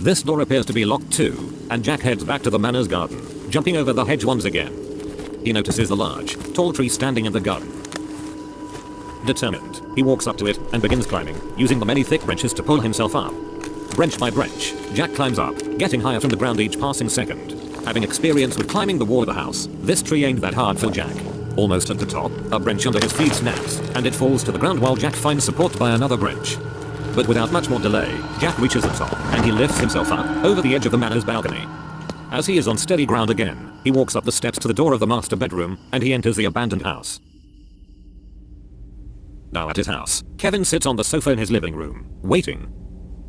B: This door appears to be locked too, and Jack heads back to the manor's garden, jumping over the hedge once again. He notices the large, tall tree standing in the garden. Determined, he walks up to it and begins climbing, using the many thick branches to pull himself up. Branch by branch, Jack climbs up, getting higher from the ground each passing second. Having experience with climbing the wall of the house, this tree ain't that hard for Jack. Almost at the top, a branch under his feet snaps, and it falls to the ground while Jack finds support by another branch. But without much more delay, Jack reaches the top, and he lifts himself up, over the edge of the manor's balcony. As he is on steady ground again, he walks up the steps to the door of the master bedroom, and he enters the abandoned house. Now at his house, Kevin sits on the sofa in his living room, waiting.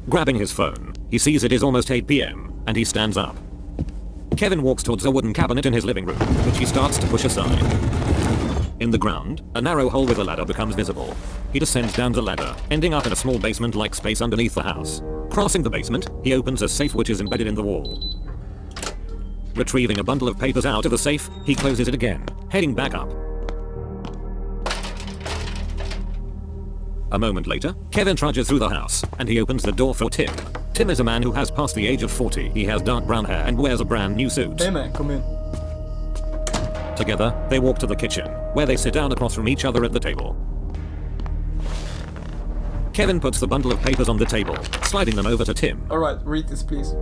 B: Grabbing his phone, he sees it is almost 8 p.m, and he stands up. Kevin walks towards a wooden cabinet in his living room, which he starts to push aside. In the ground, a narrow hole with a ladder becomes visible. He descends down the ladder, ending up in a small basement-like space underneath the house. Crossing the basement, he opens a safe which is embedded in the wall. Retrieving a bundle of papers out of the safe, he closes it again, heading back up. A moment later, Kevin trudges through the house, and he opens the door for Tim. Tim is a man who has passed the age of 40. He has dark brown hair and wears a brand new suit.
C: Hey man, come in.
B: Together, they walk to the kitchen, where they sit down across from each other at the table. Kevin puts the bundle of papers on the table, sliding them over to Tim.
C: Alright, read this please.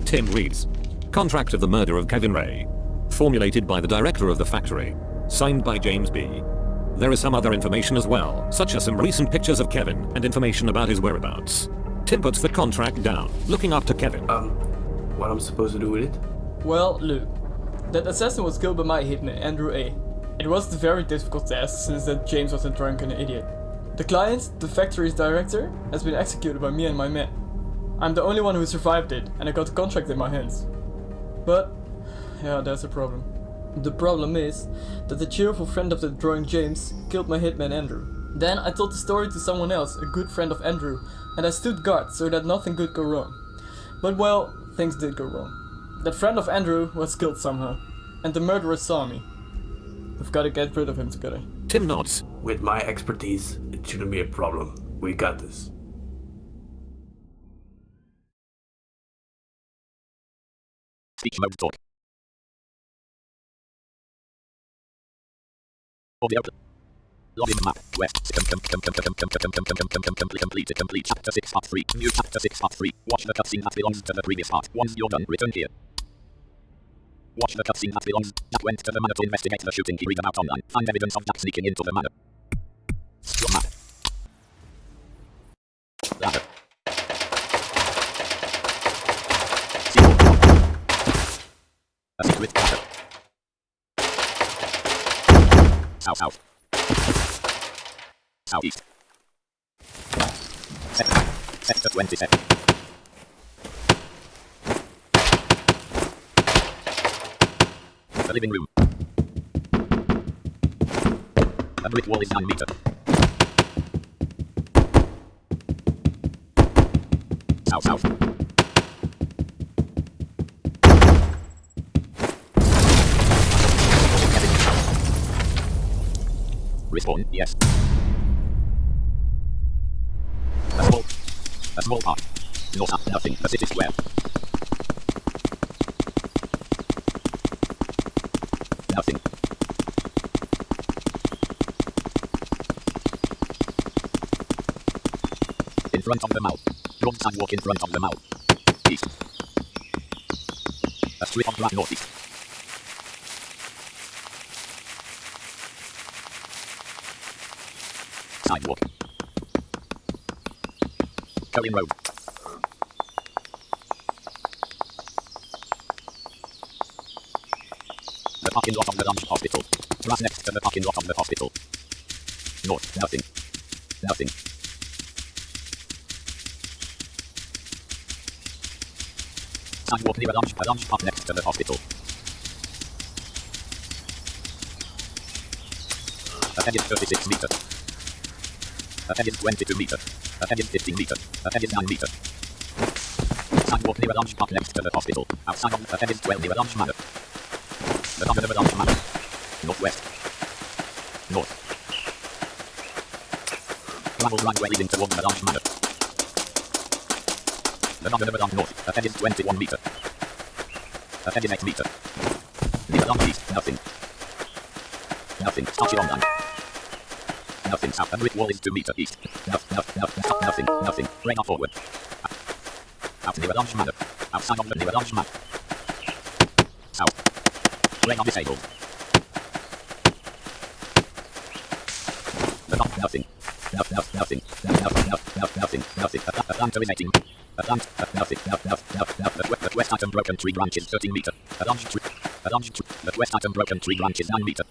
B: Tim reads, "Contract of the murder of Kevin Ray. Formulated by the director of the factory. Signed by James B. There is some other information as well, such as some recent pictures of Kevin and information about his whereabouts." Tim puts the contract down, looking up to Kevin.
D: What I'm supposed to do with it?
C: Well, look. That assassin was killed by my hitman, Andrew A. It wasn't a very difficult task since that James was a drunken idiot. The client, the factory's director, has been executed by me and my men. I'm the only one who survived it, and I got the contract in my hands. But, yeah, there's a problem. The problem is that the cheerful friend of the drunk James killed my hitman Andrew. Then I told the story to someone else, a good friend of Andrew, and I stood guard so that nothing could go wrong. But well, things did go wrong. That friend of Andrew was killed somehow, and the murderer saw me. We've got to get rid of him together.
B: Tim nods.
D: With my expertise, it shouldn't be a problem. We got this.
A: Speech mode talk. Audio. Login map. Quest. Complete. Chapter 6 part 3. New chapter 6 part 3. Watch the cutscene that belongs to the previous part. Once you're done, return here. Watch the cutscene that belongs. Jack went to the manor to investigate the shooting he read about online. Find evidence of Jack sneaking into the manor. Your map. Ladder. A secret ladder. South. Southeast. Sector 27. The living room. A brick wall is 9 meter. South. Respawn, yes. A small part. North, nothing. The city square. Nothing. In front of the mall. Wrong sidewalk in front of the mall. East. A strip of grass northeast. Sidewalk. Cohen Road. The parking lot of the Lunch Hospital. Grass next to the parking lot of the hospital. North, nothing. Sidewalk near a lunch park next to the hospital. Ahead is 36 meter. Ahead is 22 meter. Ahead is 15 meter. Ahead is 9 meter. Sidewalk near a lunch park next to the hospital. Outside of ahead is 12 near a lunch manor. The target of a lunch manor. Northwest. North. Gravel driveway leading towards the lunch manor. The number along north. Ahead is 21 meter. Ahead is 8 meter. The along east. Nothing. Nothing. Start your online. Nothing south. And brick wall is 2 meter east. Nothing. Nothing. Radar forward. Out near a large manor. Outside of the near a large manor. South. Radar disabled. Nothing. Nothing. Atlanta is 18. Atlanta. Nothing. The west item broken tree branch is 13 meter. A large tree. The west item broken tree branch is 9 meter.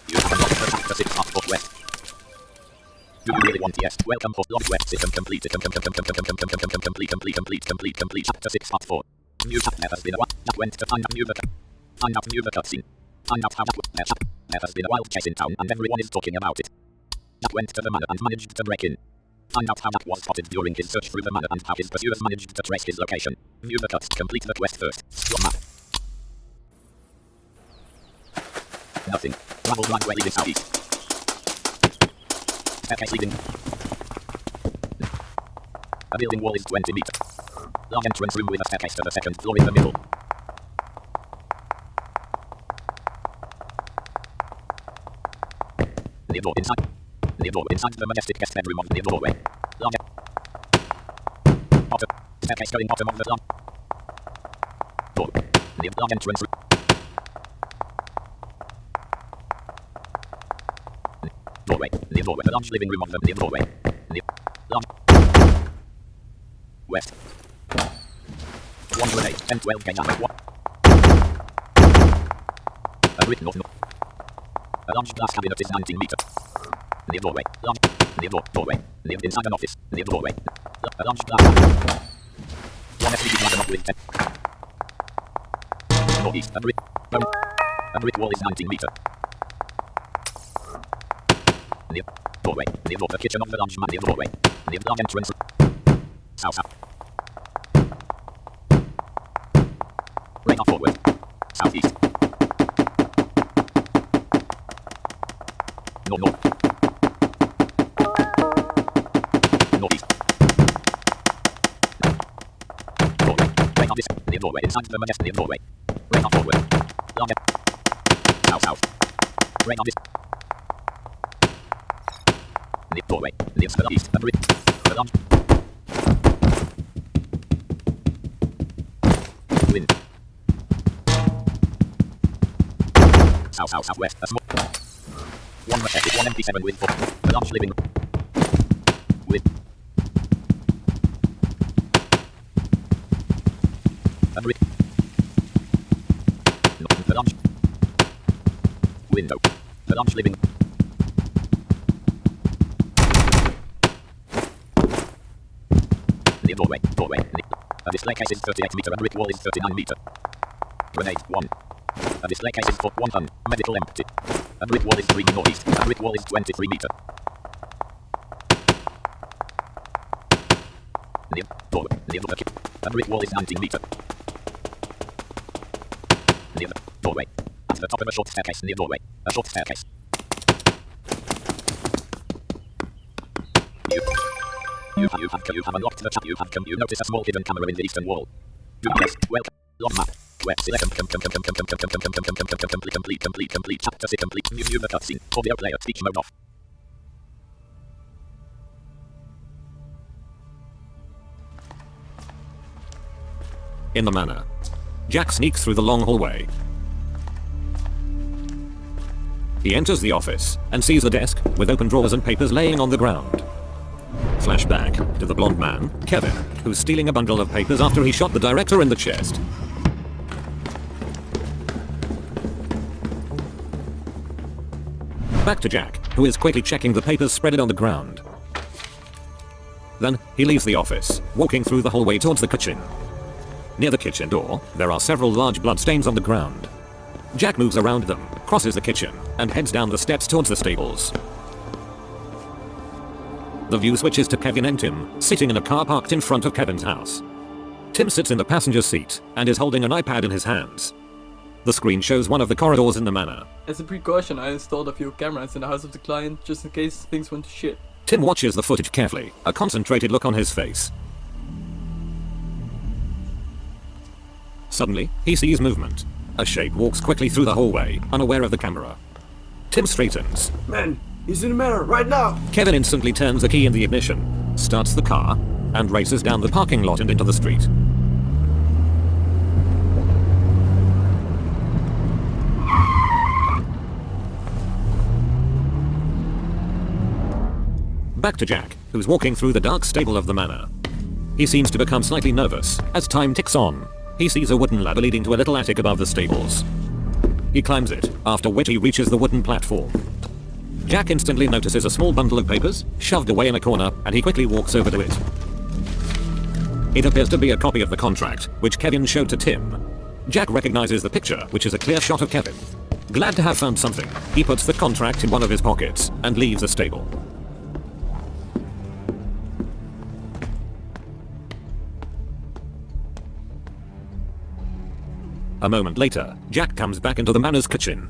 A: You have unlocked the chapter 6 half foot west. Do you really want yes? Welcome for log west system complete. Complete. Chapter 6 part 4. New chapter has been a what? That went to find out new the cutscene. Find out how there has been a wild chase in town and everyone is talking about it. Jack went to the manor and managed to break in. Find out how Jack was spotted during his search through the manor and how his pursuers managed to trace his location. View the cuts. Complete the quest first. Your map. Nothing. Travel driveway leading southeast. Staircase leading. A building wall is 20 meters. Large entrance room with a staircase to the second floor in the middle. Near door inside. Near door inside the majestic guest bedroom of the near doorway. Large bottom. Staircase going bottom of the large door. Near large entrance room. Doorway. Near doorway. The large living room of the near doorway. Near large west. 1 to 8. 10 12 gauge ammo. A brick north. A large glass cabinet is 19 meter. Near doorway. Large. Near doorway. Near inside an office. Near doorway. A large glass cabinet. 1 SVD dragon up with 10. Northeast. A brick wall is 19 meter. Near doorway. Near door. The kitchen of the large man. Near doorway. Near large entrance. South. Radar forward. Southeast. North. Northeast. Doorway. Radar this. Near doorway. Inside the majestic near doorway. Radar forward. Large. South. Radar this. Near doorway. Near the east. The brick. The large. Wind. Southwest. A small. 1 machete, 1 MP7 with 4. A large living room. With. A brick. The large. Window. The large living room. Near doorway. A display case is 38 meter and brick wall is 39 meter. Grenade 1. A display case is for 1 ton. Medical empty. A brick wall is 3 northeast. A brick wall is 23 meter. Near doorway. Near the kitchen. A brick wall is 19 meter. Near the doorway. At the top of a short staircase near doorway. A short staircase. You have unlocked the chat. You notice a small hidden camera in the eastern wall. Do yes. Welcome. Log map. Web select complete. Chapter 6 complete. View the cutscene. Audio player. Speech mode off.
B: In the manor, Jack sneaks through the long hallway. He enters the office and sees a desk with open drawers and papers laying on the ground. Flashback to the blonde man, Kevin, who's stealing a bundle of papers after he shot the director in the chest. Back to Jack, who is quickly checking the papers spread on the ground. Then, he leaves the office, walking through the hallway towards the kitchen. Near the kitchen door, there are several large bloodstains on the ground. Jack moves around them, crosses the kitchen, and heads down the steps towards the stables. The view switches to Kevin and Tim, sitting in a car parked in front of Kevin's house. Tim sits in the passenger seat, and is holding an iPad in his hands. The screen shows one of the corridors in the manor.
C: As a precaution, I installed a few cameras in the house of the client, just in case things went to shit.
B: Tim watches the footage carefully, a concentrated look on his face. Suddenly, he sees movement. A shape walks quickly through the hallway, unaware of the camera. Tim straightens.
D: Man, he's in the mirror right now.
B: Kevin instantly turns the key in the ignition, starts the car, and races down the parking lot and into the street. Back to Jack, who's walking through the dark stable of the manor. He seems to become slightly nervous as time ticks on. He sees a wooden ladder leading to a little attic above the stables. He climbs it, after which he reaches the wooden platform. Jack instantly notices a small bundle of papers, shoved away in a corner, and he quickly walks over to it. It appears to be a copy of the contract, which Kevin showed to Tim. Jack recognizes the picture, which is a clear shot of Kevin. Glad to have found something, he puts the contract in one of his pockets, and leaves the stable. A moment later, Jack comes back into the manor's kitchen.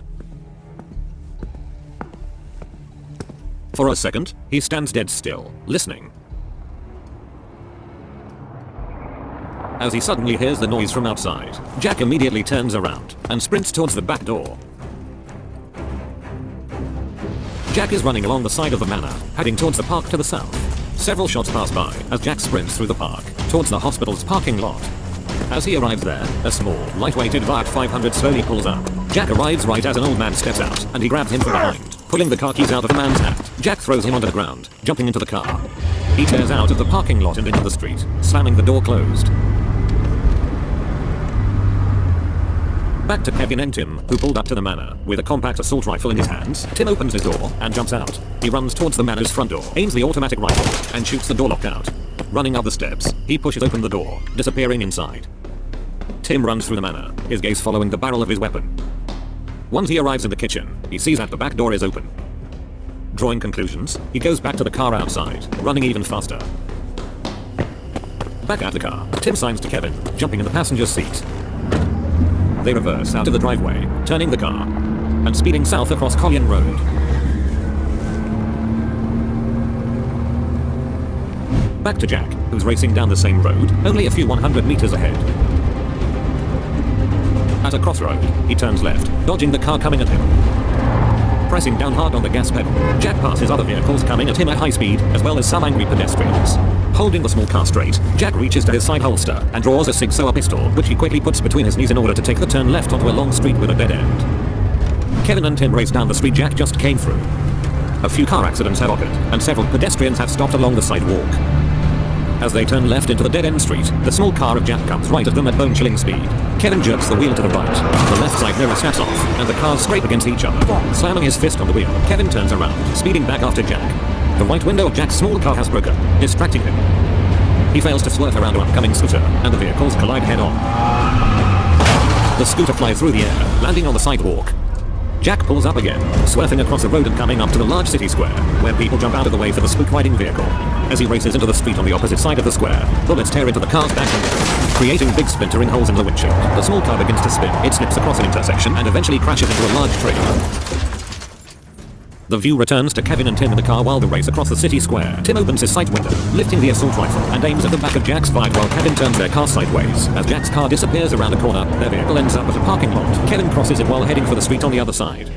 B: For a second, he stands dead still, listening. As he suddenly hears the noise from outside, Jack immediately turns around and sprints towards the back door. Jack is running along the side of the manor, heading towards the park to the south. Several shots pass by as Jack sprints through the park, towards the hospital's parking lot. As he arrives there, a small, light-weighted Fiat 500 slowly pulls up. Jack arrives right as an old man steps out, and he grabs him from behind, pulling the car keys out of the man's hand. Jack throws him onto the ground, jumping into the car. He tears out of the parking lot and into the street, slamming the door closed. Back to Kevin and Tim, who pulled up to the manor. With a compact assault rifle in his hands, Tim opens his door and jumps out. He runs towards the manor's front door, aims the automatic rifle, and shoots the door lock out. Running up the steps, he pushes open the door, disappearing inside. Tim runs through the manor, his gaze following the barrel of his weapon. Once he arrives in the kitchen, he sees that the back door is open. Drawing conclusions, he goes back to the car outside, running even faster. Back at the car, Tim signs to Kevin, jumping in the passenger seat. They reverse out of the driveway, turning the car, and speeding south across Collion Road. Back to Jack, who's racing down the same road, only a few 100 meters ahead. At a crossroad, he turns left, dodging the car coming at him. Pressing down hard on the gas pedal, Jack passes other vehicles coming at him at high speed, as well as some angry pedestrians. Holding the small car straight, Jack reaches to his side holster and draws a Sig Sauer pistol, which he quickly puts between his knees in order to take the turn left onto a long street with a dead end. Kevin and Tim race down the street Jack just came through. A few car accidents have occurred, and several pedestrians have stopped along the sidewalk. As they turn left into the dead-end street, the small car of Jack comes right at them at bone-chilling speed. Kevin jerks the wheel to the right. The left side mirror snaps off, and the cars scrape against each other. Slamming his fist on the wheel, Kevin turns around, speeding back after Jack. The right window of Jack's small car has broken, distracting him. He fails to swerve around an oncoming scooter, and the vehicles collide head-on. The scooter flies through the air, landing on the sidewalk. Jack pulls up again, swerving across the road and coming up to the large city square, where people jump out of the way for the spook-riding vehicle. As he races into the street on the opposite side of the square, bullets tear into the car's back window, creating big splintering holes in the windshield. The small car begins to spin, it slips across an intersection and eventually crashes into a large tree. The view returns to Kevin and Tim in the car while they race across the city square. Tim opens his sight window, lifting the assault rifle, and aims at the back of Jack's Fiat while Kevin turns their car sideways. As Jack's car disappears around a corner, their vehicle ends up at a parking lot. Kevin crosses it while heading for the street on the other side.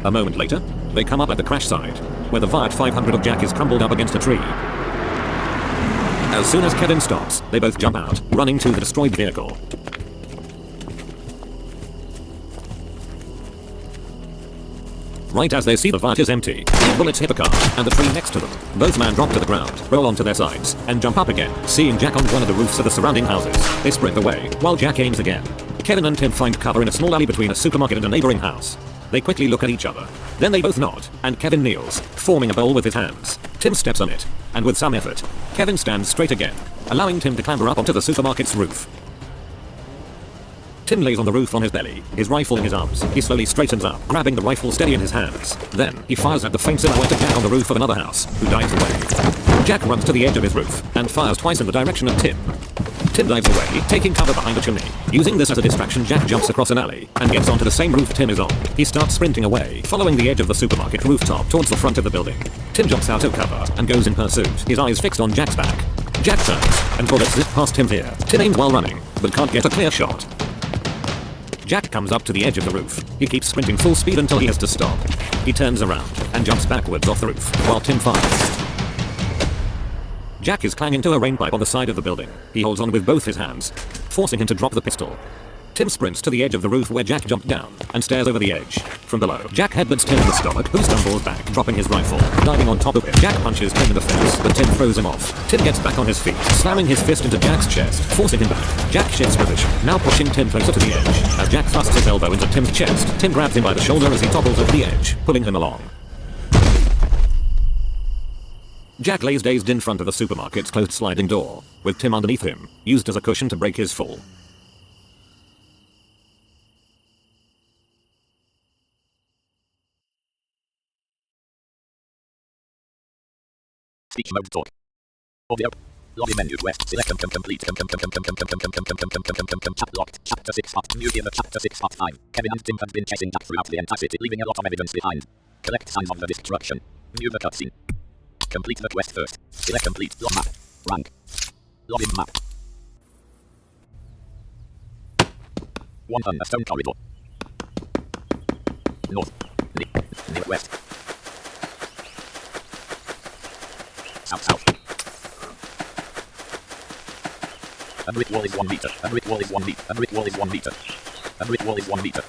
B: A moment later, they come up at the crash site, where the Fiat 500 of Jack is crumpled up against a tree. As soon as Kevin stops, they both jump out, running to the destroyed vehicle. Right as they see the Fiat is empty, bullets hit the car and the tree next to them. Both men drop to the ground, roll onto their sides, and jump up again. Seeing Jack on one of the roofs of the surrounding houses, they sprint away, while Jack aims again. Kevin and Tim find cover in a small alley between a supermarket and a neighboring house. They quickly look at each other. Then they both nod, and Kevin kneels, forming a bowl with his hands. Tim steps on it, and with some effort, Kevin stands straight again, allowing Tim to clamber up onto the supermarket's roof. Tim lays on the roof on his belly, his rifle in his arms. He slowly straightens up, grabbing the rifle steady in his hands. Then, he fires at the faint silhouette of Jack on the roof of another house, who dives away. Jack runs to the edge of his roof, and fires twice in the direction of Tim. Tim dives away, taking cover behind a chimney. Using this as a distraction, Jack jumps across an alley, and gets onto the same roof Tim is on. He starts sprinting away, following the edge of the supermarket rooftop towards the front of the building. Tim jumps out of cover, and goes in pursuit, his eyes fixed on Jack's back. Jack turns, and bullets zip past him here. Tim aims while running, but can't get a clear shot. Jack comes up to the edge of the roof. He keeps sprinting full speed until he has to stop. He turns around and jumps backwards off the roof while Tim fires. Jack is clanging to a rain pipe on the side of the building. He holds on with both his hands, forcing him to drop the pistol. Tim sprints to the edge of the roof where Jack jumped down and stares over the edge. From below, Jack headbutts Tim in the stomach, who stumbles back, dropping his rifle. Diving on top of him, Jack punches Tim in the face, but Tim throws him off. Tim gets back on his feet, slamming his fist into Jack's chest, forcing him back. Jack shifts position, now pushing Tim closer to the edge. As Jack thrusts his elbow into Tim's chest, Tim grabs him by the shoulder as he topples over the edge, pulling him along. Jack lays dazed in front of the supermarket's closed sliding door, with Tim underneath him, used as a cushion to break his fall.
A: Speech mode talk. Audio. Lobby menu quest. Select complete. Chat locked. Chapter 6 part. Museum of Chapter 6 part 5. Kevin and Tim had been chasing Jack throughout the entire city, leaving a lot of evidence behind. Collect signs of the destruction. View the cutscene. Complete the quest first. Select complete. Log map. Rank. Lobby map. 1 on a stone corridor. North. Near west. South. A brick wall is 1 meter. A brick wall is 1 meter. A brick wall is 1 meter. A brick wall is 1 meter.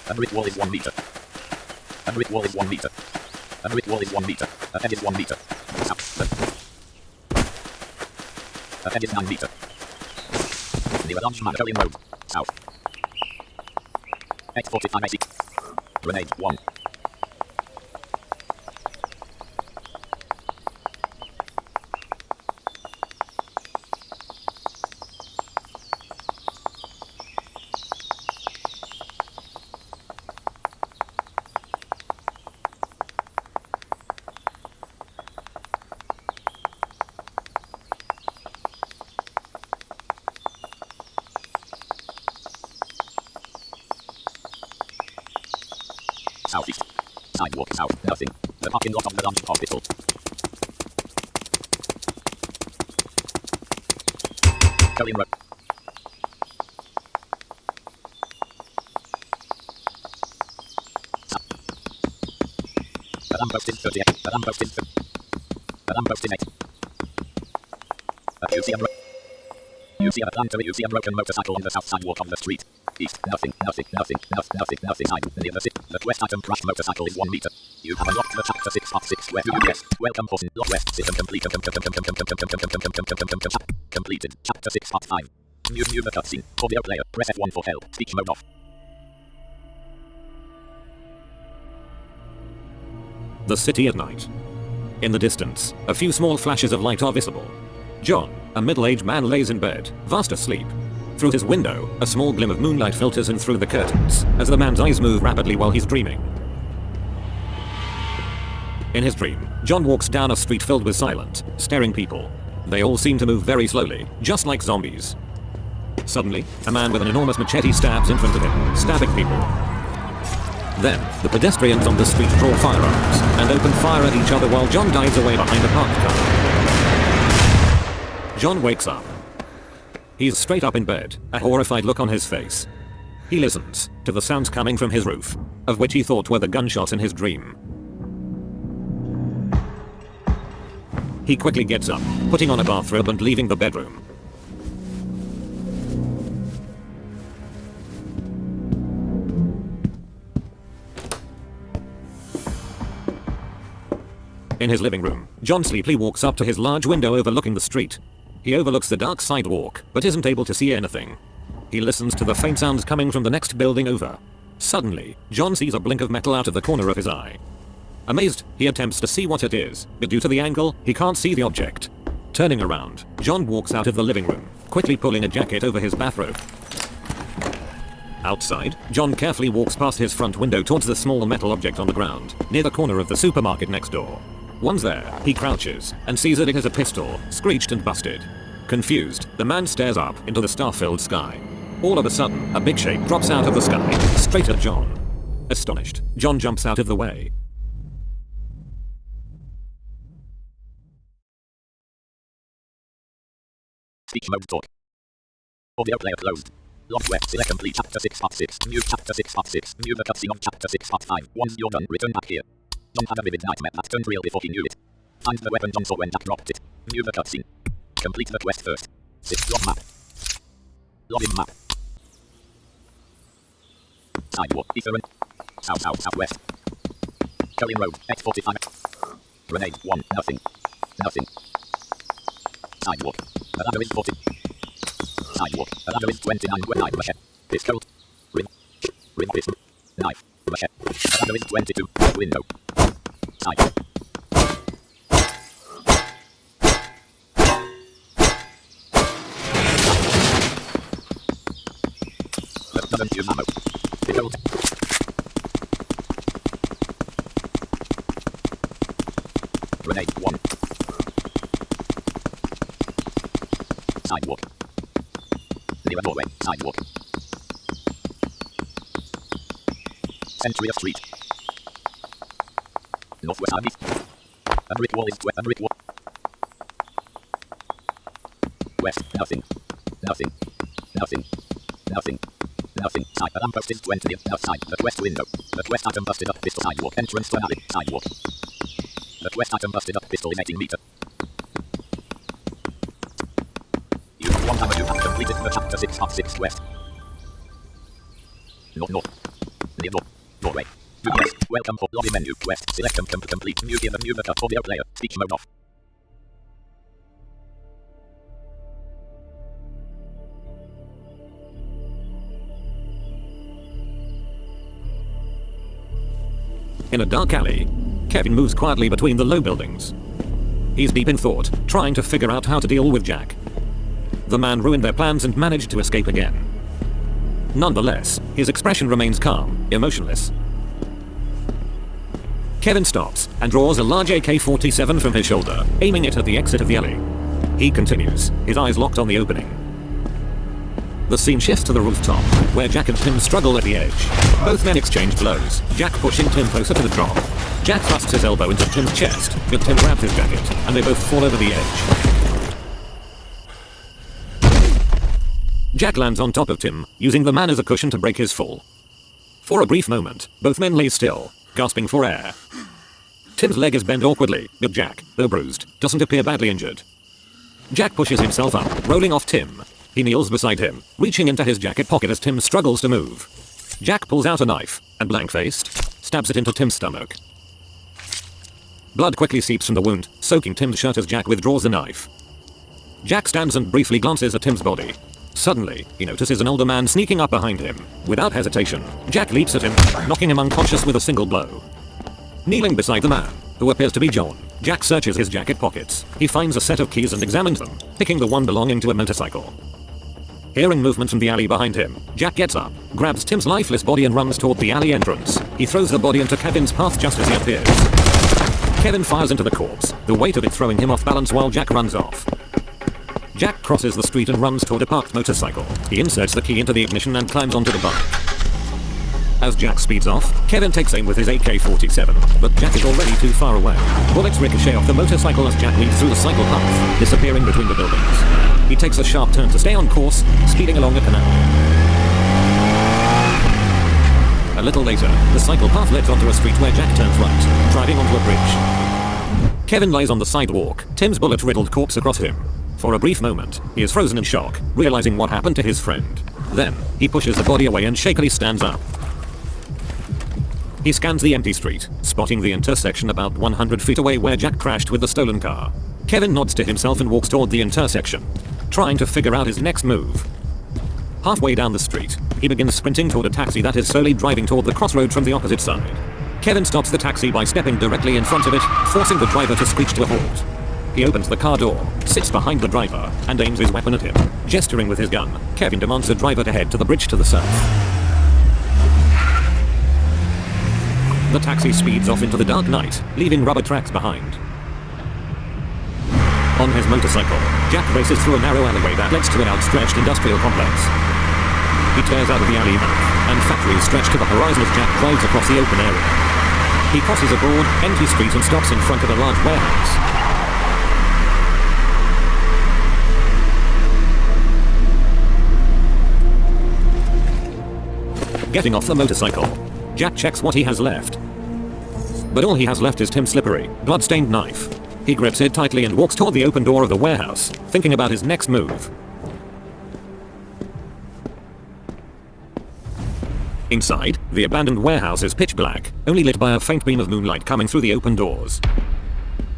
A: A brick wall is 1 meter. A brick wall is 1 meter. A brick wall is 1 meter. A head is 1 meter. South. A head is 9 meter. Near a large Magdalene Road. South. 845 AC. Grenade 1. Southeast. Sidewalk south. Nothing. The parking lot of the large hospital. Colin Road. Alarm posted 38. Alarm posted 8. You see a Atlanta. You see a broken motorcycle on the south sidewalk of the street. East. Nothing. Side. Near the city. The quest item crashed motorcycle is 1 meter. You have unlocked the chapter 6 part 6 where you guess. Welcome Forsen. Lock west. System complete. Completed. Chapter 6 part 5. View the cutscene. Audio player. Press F1 for help. Speech mode off.
B: The city at night. In the distance, a few small flashes of light are visible. John, a middle-aged man, lays in bed, fast asleep. Through his window, a small glim of moonlight filters in through the curtains, as the man's eyes move rapidly while he's dreaming. In his dream, John walks down a street filled with silent, staring people. They all seem to move very slowly, just like zombies. Suddenly, a man with an enormous machete stabs in front of him, stabbing people. Then, the pedestrians on the street draw firearms and open fire at each other while John dives away behind a parked car. John wakes up. He's straight up in bed, a horrified look on his face. He listens to the sounds coming from his roof, of which he thought were the gunshots in his dream. He quickly gets up, putting on a bathrobe and leaving the bedroom. In his living room, John sleepily walks up to his large window overlooking the street. He overlooks the dark sidewalk, but isn't able to see anything. He listens to the faint sounds coming from the next building over. Suddenly, John sees a blink of metal out of the corner of his eye. Amazed, he attempts to see what it is, but due to the angle, he can't see the object. Turning around, John walks out of the living room, quickly pulling a jacket over his bathrobe. Outside, John carefully walks past his front window towards the small metal object on the ground, near the corner of the supermarket next door. Once there, he crouches and sees that it is a pistol, screeched and busted. Confused, the man stares up into the star-filled sky. All of a sudden, a big shape drops out of the sky, straight at John. Astonished, John jumps out of the way.
A: Speech mode talk. Audio player closed. Log web. Select complete chapter 6 part 6. New chapter 6 part 6. New the cutscene of chapter 6 part 5. Once you're done, return back here. John had a vivid nightmare that turned real before he knew it. Find the weapon John saw when Jack dropped it. New the cutscene. Complete the quest first. 6 log map. Login map. Sidewalk. Eastern. Southwest. Cullion Road. X45. Grenade. 1. Nothing. Sidewalk. The ladder is 40. Sidewalk. The ladder is 29. Knife. Machete. Pistol. Ring pistol. Knife. Machete. The ladder is 22. Window. Sidewalk. Doesn't use ammo. Pistol. Grenade. 1. Sidewalk. Near a doorway. Sidewalk. Century of street. Northwest and east. A brick wall is a brick wall. West. Nothing. Side. The lamppost is 20 outside. The west window. The west item busted up. Pistol. Sidewalk. Entrance to an alley. Sidewalk. The west item busted up. Pistol is 18 meter. You have completed the chapter 6 part 6 west. North. Near north. Doorway. Do yes. Welcome for lobby menu. Quest. Select complete. New gear. New backup. Audio player. Speech mode off.
B: In a dark alley, Kevin moves quietly between the low buildings. He's deep in thought, trying to figure out how to deal with Jack. The man ruined their plans and managed to escape again. Nonetheless, his expression remains calm, emotionless. Kevin stops and draws a large AK-47 from his shoulder, aiming it at the exit of the alley. He continues, his eyes locked on the opening. The scene shifts to the rooftop, where Jack and Tim struggle at the edge. Both men exchange blows, Jack pushing Tim closer to the drop. Jack thrusts his elbow into Tim's chest, but Tim grabs his jacket, and they both fall over the edge. Jack lands on top of Tim, using the man as a cushion to break his fall. For a brief moment, both men lay still, gasping for air. Tim's leg is bent awkwardly, but Jack, though bruised, doesn't appear badly injured. Jack pushes himself up, rolling off Tim. He kneels beside him, reaching into his jacket pocket as Tim struggles to move. Jack pulls out a knife, and blank-faced, stabs it into Tim's stomach. Blood quickly seeps from the wound, soaking Tim's shirt as Jack withdraws the knife. Jack stands and briefly glances at Tim's body. Suddenly, he notices an older man sneaking up behind him. Without hesitation, Jack leaps at him, knocking him unconscious with a single blow. Kneeling beside the man, who appears to be John, Jack searches his jacket pockets. He finds a set of keys and examines them, picking the one belonging to a motorcycle. Hearing movement from the alley behind him, Jack gets up, grabs Tim's lifeless body and runs toward the alley entrance. He throws the body into Kevin's path just as he appears. Kevin fires into the corpse, the weight of it throwing him off balance while Jack runs off. Jack crosses the street and runs toward a parked motorcycle. He inserts the key into the ignition and climbs onto the bike. As Jack speeds off, Kevin takes aim with his AK-47, but Jack is already too far away. Bullets ricochet off the motorcycle as Jack weaves through the cycle path, disappearing between the buildings. He takes a sharp turn to stay on course, speeding along a canal. A little later, the cycle path leads onto a street where Jack turns right, driving onto a bridge. Kevin lies on the sidewalk, Tim's bullet-riddled corpse across him. For a brief moment, he is frozen in shock, realizing what happened to his friend. Then, he pushes the body away and shakily stands up. He scans the empty street, spotting the intersection about 100 feet away where Jack crashed with the stolen car. Kevin nods to himself and walks toward the intersection, trying to figure out his next move. Halfway down the street, he begins sprinting toward a taxi that is slowly driving toward the crossroad from the opposite side. Kevin stops the taxi by stepping directly in front of it, forcing the driver to screech to a halt. He opens the car door, sits behind the driver, and aims his weapon at him. Gesturing with his gun, Kevin demands the driver to head to the bridge to the south. The taxi speeds off into the dark night, leaving rubber tracks behind. On his motorcycle, Jack races through a narrow alleyway that leads to an outstretched industrial complex. He tears out of the alley mouth, and factories stretch to the horizon as Jack drives across the open area. He crosses a broad, empty street and stops in front of a large warehouse. getting off the motorcycle. Jack checks what he has left. But all he has left is Tim's slippery, blood-stained knife. He grips it tightly and walks toward the open door of the warehouse, thinking about his next move. Inside, the abandoned warehouse is pitch black, only lit by a faint beam of moonlight coming through the open doors.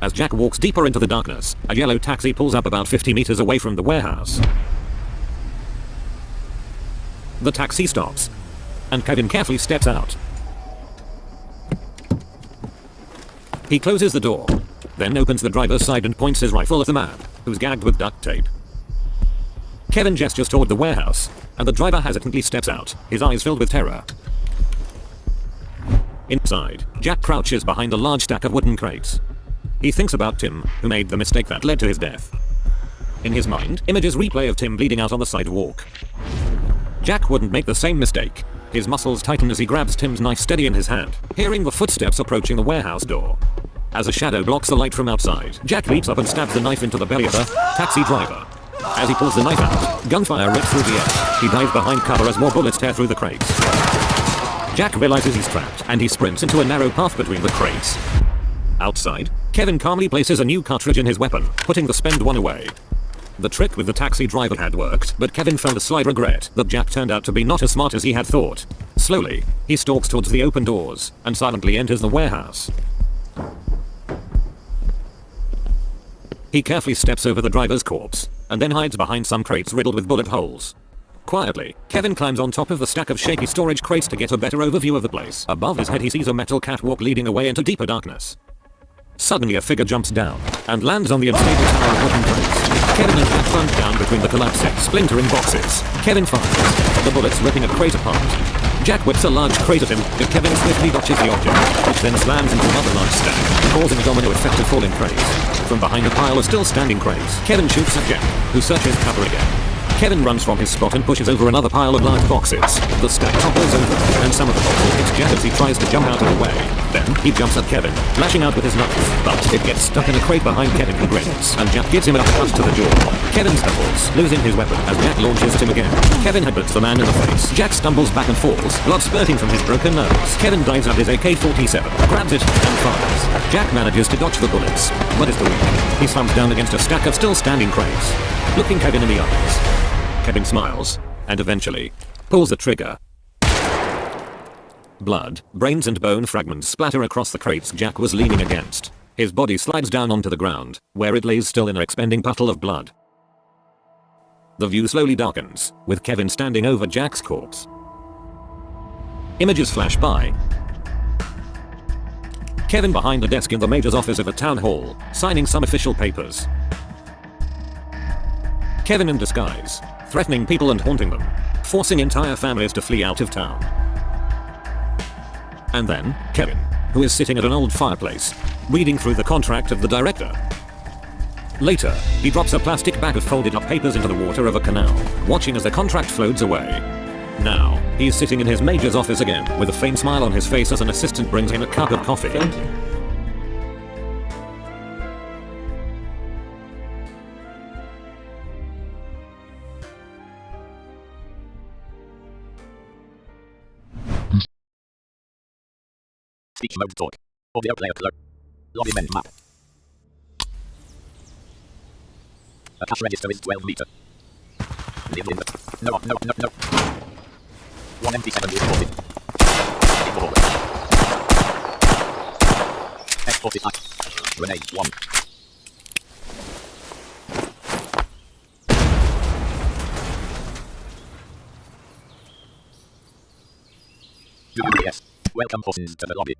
B: As Jack walks deeper into the darkness, a yellow taxi pulls up about 50 meters away from the warehouse. The taxi stops, and Kevin carefully steps out. He closes the door, then opens the driver's side and points his rifle at the man, who's gagged with duct tape. Kevin gestures toward the warehouse, and the driver hesitantly steps out, his eyes filled with terror. Inside, Jack crouches behind a large stack of wooden crates. He thinks about Tim, who made the mistake that led to his death. In his mind, images replay of Tim bleeding out on the sidewalk. Jack wouldn't make the same mistake. His muscles tighten as he grabs Tim's knife steady in his hand, hearing the footsteps approaching the warehouse door. As a shadow blocks the light from outside, Jack leaps up and stabs the knife into the belly of the taxi driver. As he pulls the knife out, gunfire rips through the air. He dives behind cover as more bullets tear through the crates. Jack realizes he's trapped, and he sprints into a narrow path between the crates. Outside, Kevin calmly places a new cartridge in his weapon, putting the spent one away. The trick with the taxi driver had worked, but Kevin felt a slight regret that Jack turned out to be not as smart as he had thought. Slowly, he stalks towards the open doors, and silently enters the warehouse. He carefully steps over the driver's corpse, and then hides behind some crates riddled with bullet holes. Quietly, Kevin climbs on top of the stack of shaky storage crates to get a better overview of the place. Above his head he sees a metal catwalk leading away into deeper darkness. Suddenly a figure jumps down, and lands on the unstable tower of wooden crates. Kevin and Jack plunge down between the collapsing, splintering boxes. Kevin fires, the bullets ripping a crate apart. Jack whips a large crate at him, but Kevin swiftly dodges the object, which then slams into another large stack, causing a domino effect of falling crates. From behind a pile of still standing crates, Kevin shoots at Jack, who searches cover again. Kevin runs from his spot and pushes over another pile of large boxes. The stack topples over, and some of the boxes hit Jack as he tries to jump out of the way. Then, he jumps at Kevin, lashing out with his knife, but it gets stuck in a crate behind Kevin who grins, and Jack gives him a cut to the jaw. Kevin stumbles, losing his weapon as Jack launches him again. Kevin headbutts the man in the face. Jack stumbles back and falls, blood spurting from his broken nose. Kevin dives at his AK-47, grabs it, and fires. Jack manages to dodge the bullets, but is too weak. He slumps down against a stack of still standing crates, looking Kevin in the eyes. Kevin smiles, and eventually pulls the trigger. Blood, brains and bone fragments splatter across the crates Jack was leaning against. His body slides down onto the ground, where it lays still in an expanding puddle of blood. The view slowly darkens, with Kevin standing over Jack's corpse. Images flash by. Kevin behind a desk in the major's office of a town hall, signing some official papers. Kevin in disguise, threatening people and haunting them, forcing entire families to flee out of town. And then, Kevin, who is sitting at an old fireplace, reading through the contract of the director. Later, he drops a plastic bag of folded up papers into the water of a canal, watching as the contract floats away. Now, he's sitting in his major's office again, with a faint smile on his face as an assistant brings him a cup of coffee.
C: Thank you.
A: Speech mode talk. Audio player close. Lobby menu map. A cash register is 12 meter. Live in the... No. 1 MT7 reported. Forward. F45. Grenade 1. UPS. Welcome persons to the lobby.